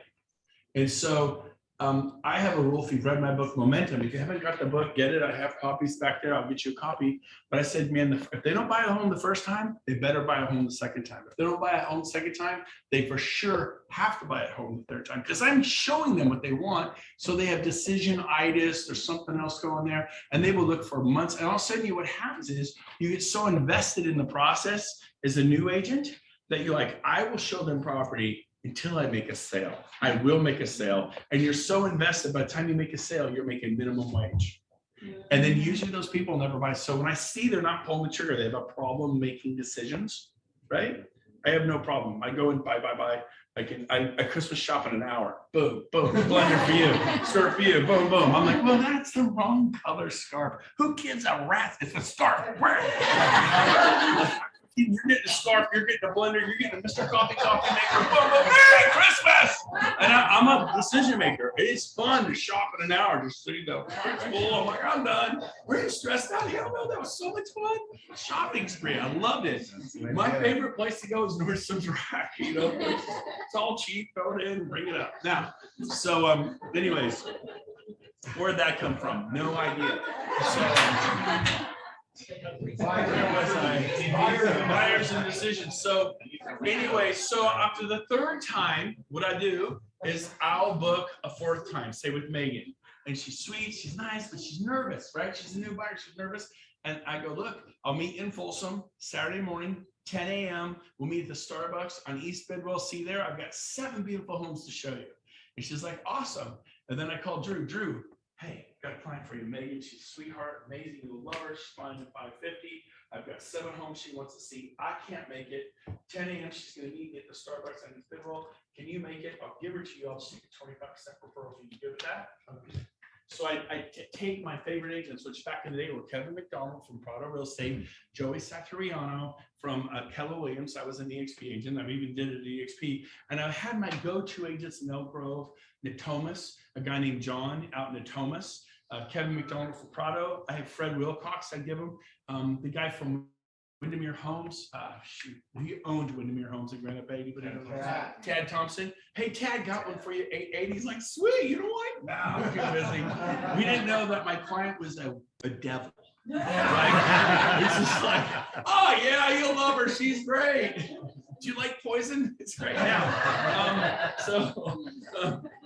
And so I have a rule, if you've read my book, Momentum, if you haven't got the book, get it. I have copies back there. I'll get you a copy. But I said, man, if they don't buy a home the first time, they better buy a home the second time. If they don't buy a home the second time, they for sure have to buy a home the third time, because I'm showing them what they want. So they have decision-itis or something else going there, and they will look for months. And all of a sudden, what happens is you get so invested in the process as a new agent that you're like, I will show them property until I make a sale. I will make a sale. And you're so invested, by the time you make a sale, you're making minimum wage. And then usually those people never buy. So when I see they're not pulling the trigger, they have a problem making decisions, right? I have no problem. I go and buy. I Christmas shop in an hour. Boom, boom, blender for you, scarf for you, boom, boom. I'm like, well, that's the wrong color scarf. Who gives a rat? It's a scarf. You're getting a scarf, you're getting a blender, you're getting a Mr. Coffee maker. Boom, boom, Merry Christmas! And I'm a decision maker. It's fun to shop in an hour, just sitting there. It's full. I'm like, I'm done. Were you stressed out? Hell no, that was so much fun. Shopping spree, I loved it. My favorite place to go is Nordstrom's Rack. You know, it's all cheap. Throw it in, bring it up. Now, so anyways, where'd that come from? No idea. So. Buyers and decisions. So anyway, so after the third time, what I do is I'll book a fourth time, say with Megan. And she's sweet, she's nice, but she's nervous, right? She's a new buyer, she's nervous. And I go, look, I'll meet in Folsom Saturday morning, 10 a.m. We'll meet at the Starbucks on East Bidwell. See you there. I've got 7 beautiful homes to show you. And she's like, awesome. And then I call Drew, hey, got a client for you, Megan. She's a sweetheart, amazing. You'll love her. She's flying at 5:50. I've got 7 homes she wants to see. I can't make it. 10 a.m. She's going to meet me at the Starbucks on East Bidwell. Can you make it? I'll give her to you. I'll just take a 25% referral fee. You good with that? Okay. So I take my favorite agents, which back in the day were Kevin McDonald from Prado Real Estate, Joey Satriano from Keller Williams. I was an EXP agent. I even did it at EXP. And I had my go-to agents in Elk Grove, Natomas, a guy named John out in Natomas, Kevin McDonald from Prado. I have Fred Wilcox. I give him the guy from Windermere Homes. Shoot, he owned Windermere Homes in Granite Bay. Anybody know that? Tad Thompson. Hey, Tad, got one for you. 880. He's like, sweet. You know what? No, I'm too busy. We didn't know that my client was a devil. Right? It's just like, oh yeah, you'll love her. She's great. Do you like poison? It's great now.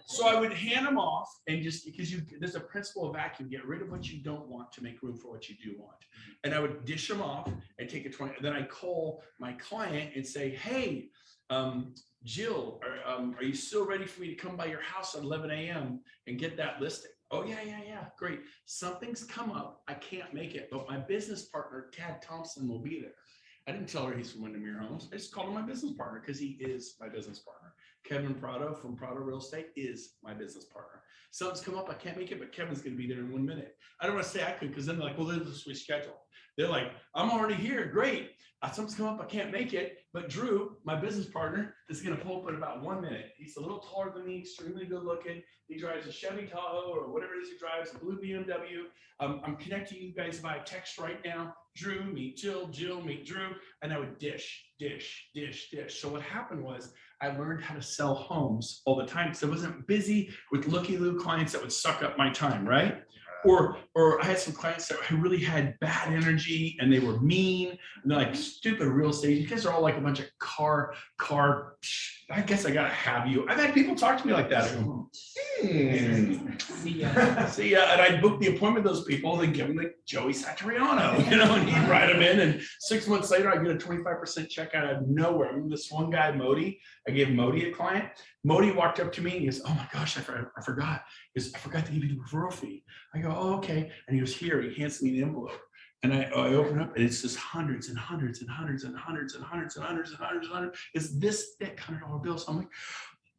So I would hand them off, and just because there's a principle of vacuum, get rid of what you don't want to make room for what you do want. And I would dish them off and take a 20. And then I call my client and say, hey, Jill, are you still ready for me to come by your house at 11 a.m. and get that listing? Oh, yeah, great. Something's come up. I can't make it, but my business partner, Tad Thompson, will be there. I didn't tell her he's from Windermere Homes. I just called him my business partner because he is my business partner. Kevin Prado from Prado Real Estate is my business partner. Something's come up. I can't make it, but Kevin's going to be there in 1 minute. I don't want to say I could, because then they're like, well, let's reschedule. They're like, I'm already here. Great. Something's come up. I can't make it. But Drew, my business partner, is going to pull up in about 1 minute. He's a little taller than me, extremely good looking. He drives a Chevy Tahoe or whatever it is he drives, a blue BMW. I'm connecting you guys via text right now. Drew, meet Jill, Jill, meet Drew. And I would dish. So what happened was I learned how to sell homes all the time, because I wasn't busy with looky-loo clients that would suck up my time, right? Or I had some clients that really had bad energy and they were mean and they're like, stupid real estate. You guys are all like a bunch of car. I guess I gotta have you. I've had people talk to me like that. I go, See ya. And I'd book the appointment with those people and give them like Joey Satriano, and he'd write them in. And 6 months later, I get a 25% check out of nowhere. I remember this one guy, Modi. I gave Modi a client. Modi walked up to me and he goes, oh my gosh, I forgot. He goes, I forgot to give you the referral fee. I go, oh, okay. And he goes, here, he hands me the envelope. And I open up and it's just hundreds and hundreds and hundreds and hundreds and hundreds and hundreds and hundreds and hundreds. It's this thick $100 bill. So I'm like,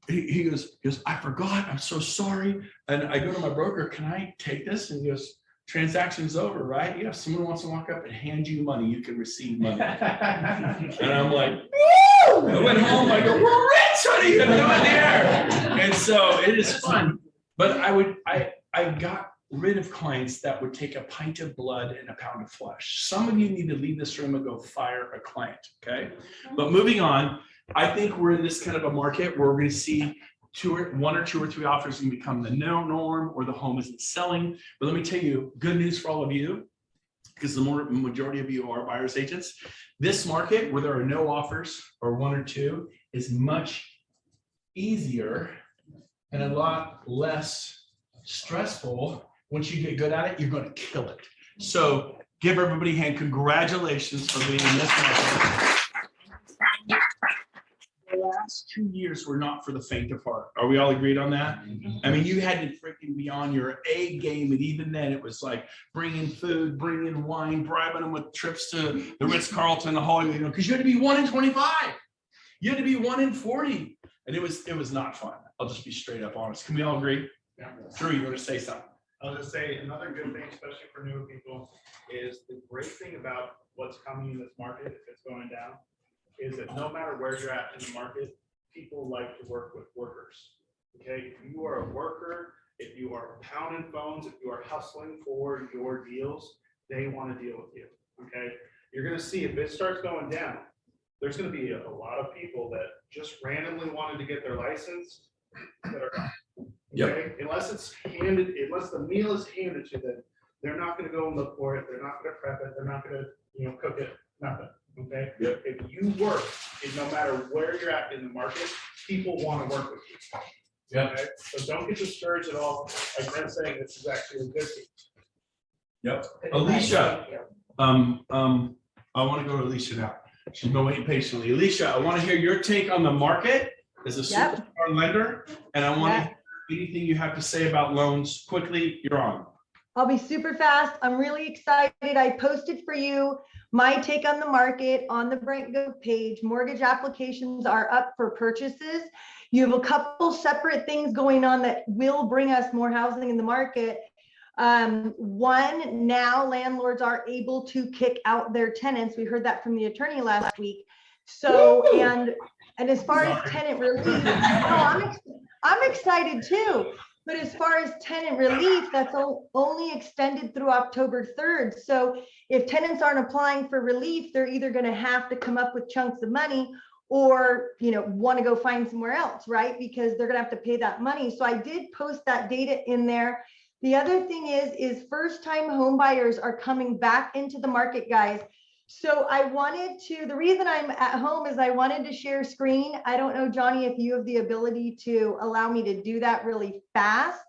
he goes, I forgot. I'm so sorry. And I go to my broker, can I take this? And he goes, transaction's over, right? Yeah, if someone wants to walk up and hand you money, you can receive money. And I'm like, woo! I went home, I go, we're rich, honey, you have no idea. And so it is fun. But I got rid of clients that would take a pint of blood and a pound of flesh. Some of you need to leave this room and go fire a client, okay? But moving on, I think we're in this kind of a market where we're going to see one or two or three offers can become the norm, or the home isn't selling. But let me tell you, good news for all of you, because the majority of you are buyers agents. This market where there are no offers or one or two is much easier and a lot less stressful. Once you get good at it, you're going to kill it. So give everybody a hand. Congratulations for being in this market. The last 2 years were not for the faint of heart. Are we all agreed on that? I mean, you had to freaking be on your A game, and even then it was like bringing food, bringing wine, bribing them with trips to the Ritz-Carlton, the Hollywood, because you had to be 1 in 25. You had to be 1 in 40. And it was not fun. I'll just be straight up honest. Can we all agree?
Yeah.
Drew, you're going to say something.
I'll just say another good thing, especially for newer people, is the great thing about what's coming in this market, if it's going down, is that no matter where you're at in the market, people like to work with workers. Okay, if you are a worker, if you are pounding phones, if you are hustling for your deals, they want to deal with you. Okay, you're going to see if it starts going down, there's going to be a lot of people that just randomly wanted to get their license that are not. Okay, unless it's handed, unless the meal is handed to them, they're not going to go and look for it. They're not going to prep it. They're not going to, cook it. Nothing. Okay.
Yep.
If you work, no matter where you're at in the market, people want to work with you.
Yeah.
Okay? So don't get discouraged at all. Like Brent's saying, this is actually a good thing.
Yep. Alicia, I want to go to Alicia now. She's been waiting patiently. Alicia, I want to hear your take on the market as a superstar lender, and I want to hear anything you have to say about loans quickly. You're on.
I'll be super fast. I'm really excited. I posted for you my take on the market on the Brent Gove page. Mortgage applications are up for purchases. You have a couple separate things going on that will bring us more housing in the market. One, now landlords are able to kick out their tenants. We heard that from the attorney last week. So, and as far as tenant relief, I'm excited too. But as far as tenant relief, that's only extended through October 3rd. So if tenants aren't applying for relief, they're either going to have to come up with chunks of money or, want to go find somewhere else, right? Because they're going to have to pay that money. So I did post that data in there. The other thing is first-time home buyers are coming back into the market, guys. So the reason I'm at home is I wanted to share screen. I don't know, Johnny, if you have the ability to allow me to do that really fast.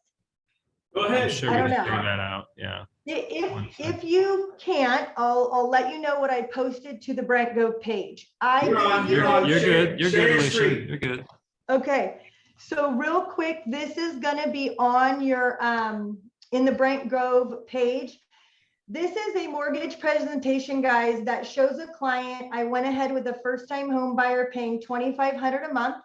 Go ahead.
I'm sure we can figure that out. Yeah.
If you can't, I'll let you know what I posted to the Brent Gove page.
You're good. You're good, Alicia. You're good.
Okay. So real quick, this is going to be on your in the Brent Gove page. This is a mortgage presentation, guys, that shows a client. I went ahead with a first-time home buyer paying $2,500 a month.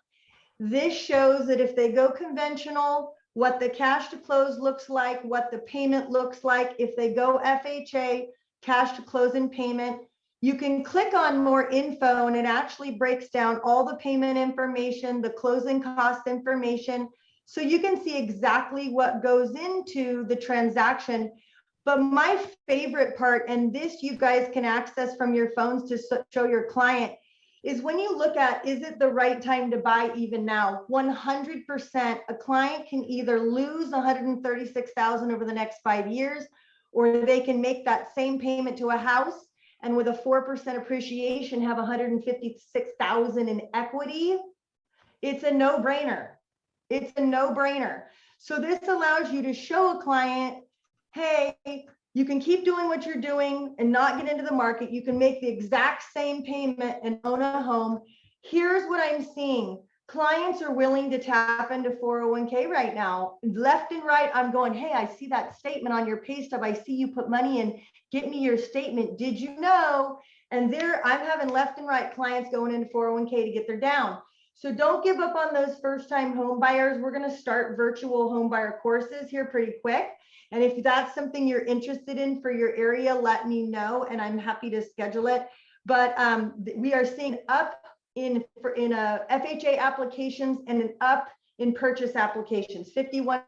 This shows that if they go conventional, what the cash to close looks like, what the payment looks like. If they go FHA, cash to close and payment, you can click on more info and it actually breaks down all the payment information, the closing cost information. So you can see exactly what goes into the transaction. But my favorite part, and this you guys can access from your phones to show your client, is when you look at, is it the right time to buy even now? 100%, a client can either lose $136,000 over the next 5 years, or they can make that same payment to a house and with a 4% appreciation have $156,000 in equity. It's a no-brainer. It's a no-brainer. So this allows you to show a client, hey, you can keep doing what you're doing and not get into the market. You can make the exact same payment and own a home. Here's what I'm seeing. Clients are willing to tap into 401k right now. Left and right, I'm going, hey, I see that statement on your pay stub. I see you put money in. Get me your statement. Did you know? And I'm having left and right clients going into 401k to get their down. So don't give up on those first-time home buyers. We're going to start virtual home buyer courses here pretty quick. And if that's something you're interested in for your area, let me know and I'm happy to schedule it. But we are seeing up in FHA applications and an up in purchase applications, 51%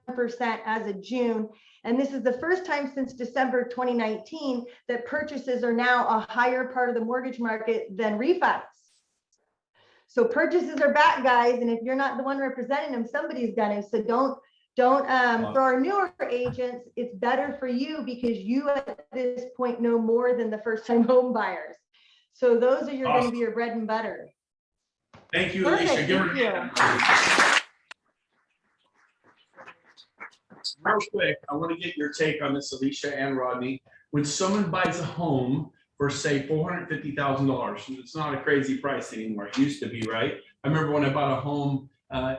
as of June. And this is the first time since December 2019 that purchases are now a higher part of the mortgage market than refis. So purchases are back, guys, and if you're not the one representing them, somebody's gonna. So don't, for our newer agents, it's better for you because you at this point know more than the first time home buyers. So those are gonna be your bread and butter.
Thank you,
Perfect,
Alicia. Give her
thank
a hand. Real quick, I want to get your take on this, Alicia and Rodney. When someone buys a home for say $450,000, it's not a crazy price anymore. It used to be, right? I remember when I bought a home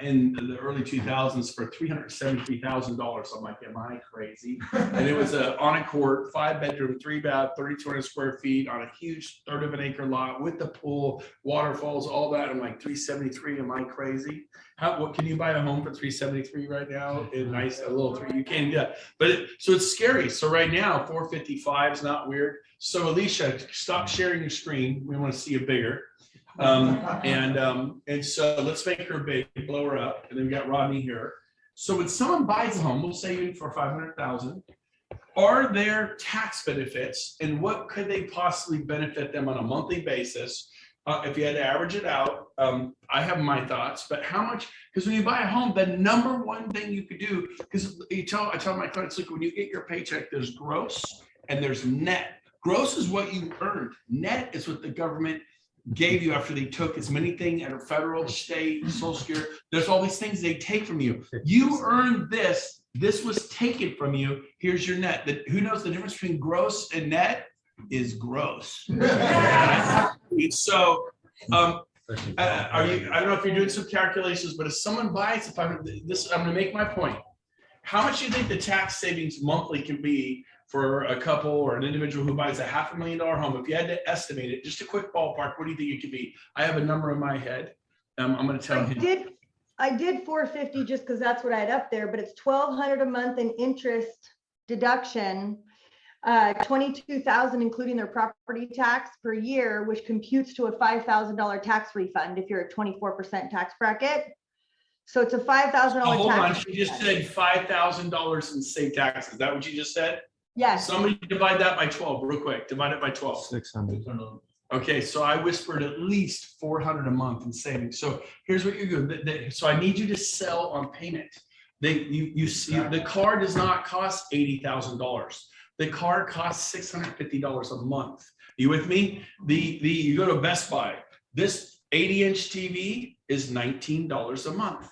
in the early 2000s for $373,000. I'm like, am I crazy? And it was a on a court, 5-bedroom, 3-bath, 3,200 square feet on a huge 1/3 of an acre lot with the pool, waterfalls, all that. I'm like, 373, am I crazy? What can you buy a home for 373 right now? A nice, a little three, you can't do that. But so it's scary. So right now, 455 is not weird. So Alicia, stop sharing your screen. We want to see it bigger. And so let's make her big, blow her up, and then we got Rodney here. So when someone buys a home, we'll say even for 500,000, are there tax benefits, and what could they possibly benefit them on a monthly basis? If you had to average it out, I have my thoughts, but how much? Because when you buy a home, the number one thing you could do, because I tell my clients, look, when you get your paycheck, there's gross and there's net. Gross is what you earned. Net is what the government gave you after they took as many things at a federal, state, social security. There's all these things they take from you. You earned this. This was taken from you. Here's your net. Who knows the difference between gross and net is gross. So, I don't know if you're doing some calculations, but if someone buys, I'm going to make my point. How much do you think the tax savings monthly can be for a couple or an individual who buys a $500,000 home? If you had to estimate it, just a quick ballpark, what do you think it could be? I have a number in my head. I'm going to tell him.
I did 450 just because that's what I had up there, but it's $1,200 a month in interest deduction, 22,000 including their property tax per year, which computes to a $5,000 tax refund if you're a 24% tax bracket. So it's a $5,000 tax.
Hold on, she just said $5,000 in state taxes. Is that what you just said?
Yes.
Somebody divide that by 12 real quick. Divide it by 12.
600.
Okay, so I whispered at least $400 a month in savings. So here's what you're doing. So I need you to sell on payment. You see, the car does not cost $80,000. The car costs $650 a month. You with me? You go to Best Buy. This 80-inch TV is $19 a month.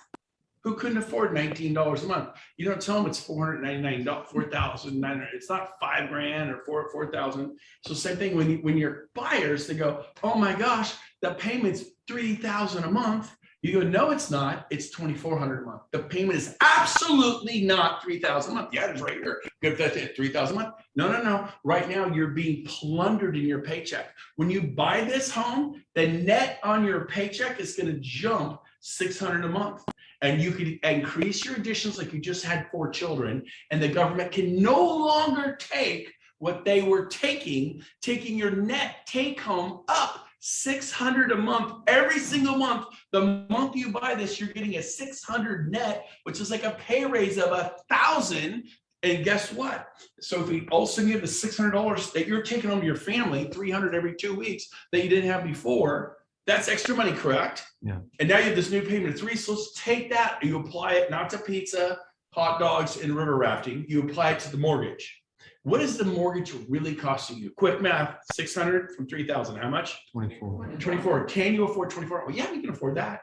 Who couldn't afford $19 a month? You don't tell them it's $499, $4,900. It's not $5,000 or $4,000. So same thing when you're buyers, they go, oh my gosh, the payment's $3,000 a month. You go, no, it's not. It's $2,400 a month. The payment is absolutely not $3,000 a month. Yeah, it's right here. Good, that's it, $3,000 a month. No. Right now, you're being plundered in your paycheck. When you buy this home, the net on your paycheck is going to jump $600 a month. And you could increase your additions like you just had 4 children, and the government can no longer take what they were taking your net take home up $600 a month every single month. The month you buy this, you're getting a $600 net, which is like a pay raise of $1,000. And guess what? So if we also give the $600 that you're taking home to your family, $300 every 2 weeks that you didn't have before, that's extra money, correct?
Yeah.
And now you have this new payment of $3. So let's take that and you apply it not to pizza, hot dogs, and river rafting. You apply it to the mortgage. What is the mortgage really costing you? Quick math, 600 from 3,000. How much?
24.
24. Can you afford 24? Well, yeah, you can afford that.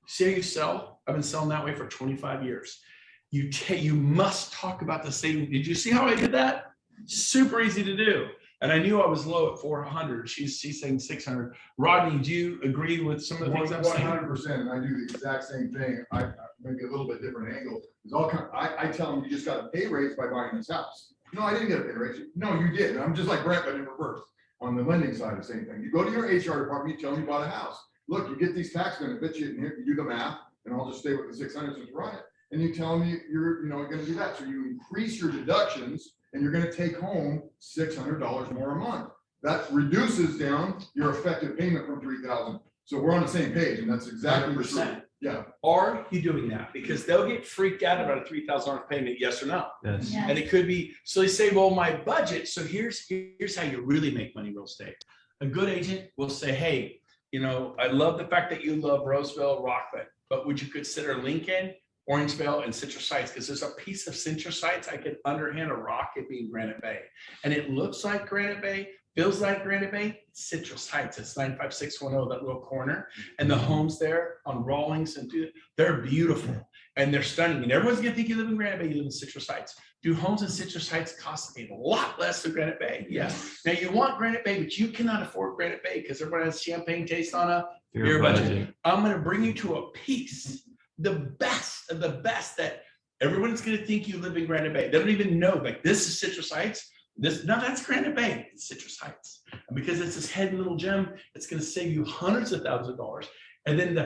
See how you sell? I've been selling that way for 25 years. You must talk about the savings. Did you see how I did that? Super easy to do. And I knew I was low at 400. She's saying 600. Rodney, do you agree with some of the things I'm saying?
100%. And I do the exact same thing. I maybe a little bit different angle. It's all I tell them you just got a pay raise by buying this house. No, I didn't get a pay raise. No, you did. I'm just like Brent, but in reverse. On the lending side, the same thing. You go to your HR department, you tell them you bought a house. Look, you get these tax benefits, you do the math, and I'll just stay with the 600 since we're on it. And you tell them you're going to do that. So you increase your deductions, and you're going to take home $600 more a month. That reduces down your effective payment from $3,000. So we're on the same page, and that's exactly the truth. Yeah.
Are you doing that? Because they'll get freaked out about a $3,000 payment, yes or no.
Yes.
Yes.
And it could be, so they say, well, my budget. So here's how you really make money in real estate. A good agent will say, hey,
you know, I love the fact that you love Roseville, Rockland, but would you consider Lincoln, Orangeville, and Citrus Heights? Because there's a piece of Citrus Heights I can underhand a rock it being Granite Bay. And it looks like Granite Bay, feels like Granite Bay, Citrus Heights. It's 95610, that little corner. And the homes there on Rawlings and they're beautiful and they're stunning. And everyone's gonna think you live in Granite Bay, you live in Citrus Heights. Do homes in Citrus Heights cost a lot less than Granite Bay? Yes. Now you want Granite Bay, but you cannot afford Granite Bay because everyone has champagne taste on a beer budget. I'm gonna bring you to a piece, the best of the best that everyone's gonna think you live in Granite Bay. They don't even know, like this is Citrus Heights. No, that's Granite Bay, it's Citrus Heights. And because it's this hidden little gem, it's gonna save you hundreds of thousands of dollars. And then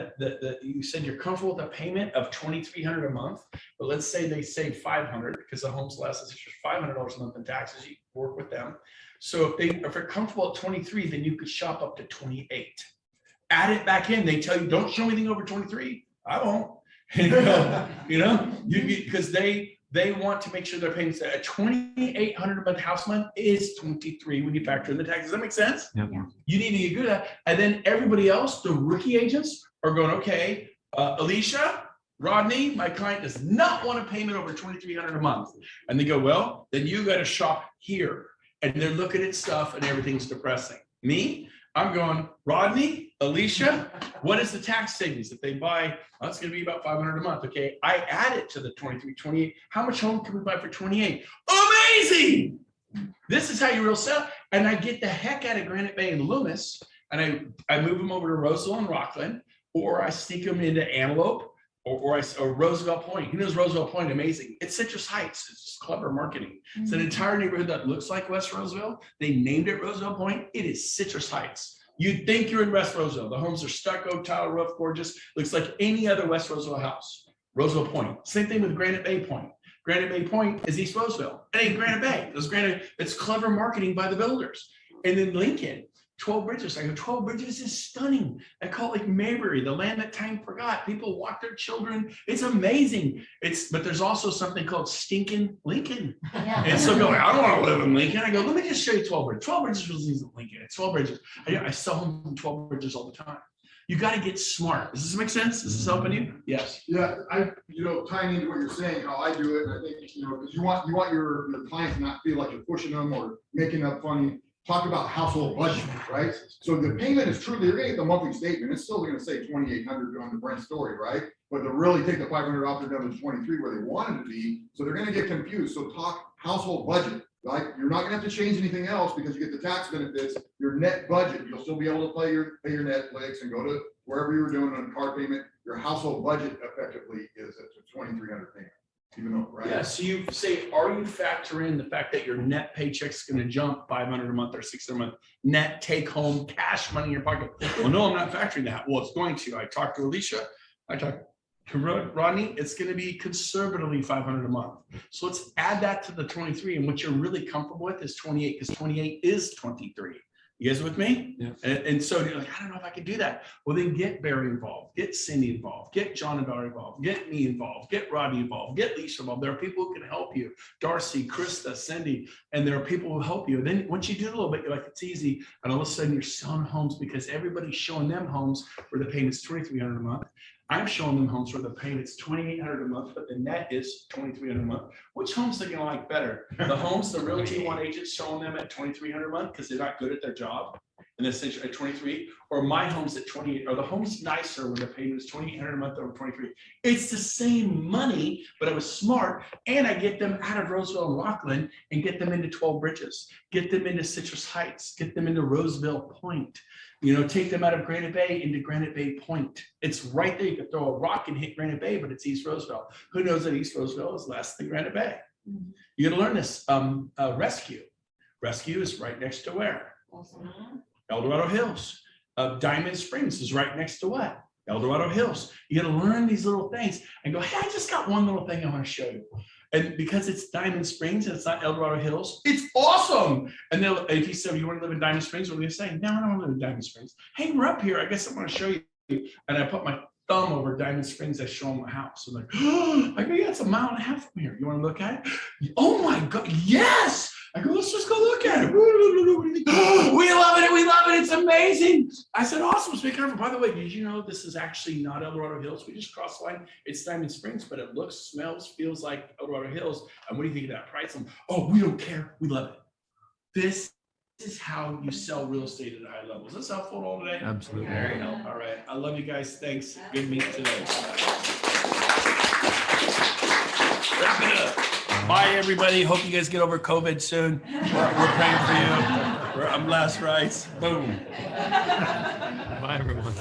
you said you're comfortable with a payment of $2,300 a month, but let's say they save $500 because the home's less, it's just $500 a month in taxes, you work with them. So if they're comfortable at 23, then you could shop up to 28. Add it back in, they tell you, don't show anything over 23, I won't. Because they want to make sure their payments at $2,800 a month house month is 23 when you factor in the taxes. Does that make sense?
Yep.
Yeah.
You need to get good at that. And then everybody else, the rookie agents are going, okay, Alicia, Rodney, my client does not want a payment over $2,300 a month. And they go, well, then you got to shop here. And they're looking at stuff and everything's depressing. Me, I'm going, Rodney, Alicia, what is the tax savings if they buy? Oh, it's going to be about $500 a month. Okay, I add it to the 23, 28. How much home can we buy for 28? Amazing! This is how you real sell. And I get the heck out of Granite Bay and Loomis, and I move them over to Roseville and Rockland, or I sneak them into Antelope, or Roosevelt Point. Who knows Roosevelt Point? Amazing. It's Citrus Heights. It's just clever marketing. It's an entire neighborhood that looks like West Roseville. They named it Roosevelt Point. It is Citrus Heights. You'd think you're in West Roseville. The homes are stucco, tile roof, gorgeous. Looks like any other West Roseville house. Roseville Point. Same thing with Granite Bay Point. Granite Bay Point is East Roseville. It ain't Granite Bay. It's clever marketing by the builders. And then Lincoln, 12 Bridges. I go, 12 Bridges is stunning. I call it like Mayberry, the land that time forgot. People walk their children. It's amazing. But there's also something called stinking Lincoln.
Yeah.
And so going, I don't want to live in Lincoln. I go, let me just show you 12 Bridges. 12 Bridges really isn't Lincoln. It's 12 Bridges. I sell homes in 12 Bridges all the time. You got to get smart. Does this make sense? Is this helping you? Yes.
Yeah, tying into what you're saying, how I do it, and I think, because you want your clients to not feel like you're pushing them or making up funny. Talk about household budget, right? So the payment is truly, you're gonna get the monthly statement, it's still gonna say 2,800 on the Brent story, right? But to really take the 500 off, they're down to 23 where they wanted to be, so they're gonna get confused. So talk household budget, like you're not gonna have to change anything else because you get the tax benefits, your net budget, you'll still be able to pay your Netflix and go to wherever you were doing on a card payment. Your household budget effectively is at a 2,300 payment. Even though, right?
Yeah, so you say, are you factoring the fact that your net paycheck's gonna jump 500 a month or 600 a month, net take home cash money in your pocket? Well, no, I'm not factoring that. Well, it's going to. I talked to Alicia, I talked to Rodney, it's gonna be conservatively 500 a month. So let's add that to the 23, and what you're really comfortable with is 28, because 28 is 23. You guys with me?
Yeah.
And so you're like, I don't know if I can do that. Well, then get Barry involved, get Cindy involved, get John and Barry involved, get me involved, get Rodney involved, get Lisa involved. There are people who can help you. Darcy, Krista, Cindy, and there are people who help you. And then once you do a little bit, you're like, it's easy. And all of a sudden you're selling homes because everybody's showing them homes where the payment's $2,300 a month. I'm showing them homes where the payment's $2,800 a month, but the net is $2,300 a month. Which homes are they gonna like better? The homes the real T1 agents showing them at $2,300 a month because they're not good at their job, and they're essentially at 23, or my homes at 28, are the homes nicer when the payment is $2,800 a month over 23? It's the same money, but I was smart, and I get them out of Roseville and Rockland and get them into 12 Bridges, get them into Citrus Heights, get them into Roseville Point. Take them out of Granite Bay into Granite Bay Point. It's right there. You could throw a rock and hit Granite Bay, but it's East Roseville. Who knows that East Roseville is less than Granite Bay? You got to learn this. Rescue. Rescue is right next to where? El Dorado Hills. Diamond Springs is right next to what? El Dorado Hills. You got to learn these little things and go, hey, I just got one little thing I want to show you. And because it's Diamond Springs and it's not El Dorado Hills, it's awesome. And then if you said you want to live in Diamond Springs, what are they saying? No, I don't want to live in Diamond Springs. Hey, we're up here. I guess I want to show you. And I put my thumb over Diamond Springs. I show them my house. I'm like, oh, I go, yeah, it's 1.5 miles from here. You want to look at it? Oh my God, yes.
I go, let's just go look at it. We love it. We love it. It's amazing. I said, awesome. Let's be careful. By the way, did you know this is actually not El Dorado Hills? We just crossed the line. It's Diamond Springs, but it looks, smells, feels like El Dorado Hills. And what do you think of that price? Oh, we don't care. We love it. This is how you sell real estate at a high level. Is this helpful at all today?
Absolutely.
Very helpful. All right. I love you guys. Thanks. Good meeting today. Wrap it up. Bye, everybody. Hope you guys get over COVID soon. We're praying for you. I'm Last Rice. Boom.
Bye, everyone.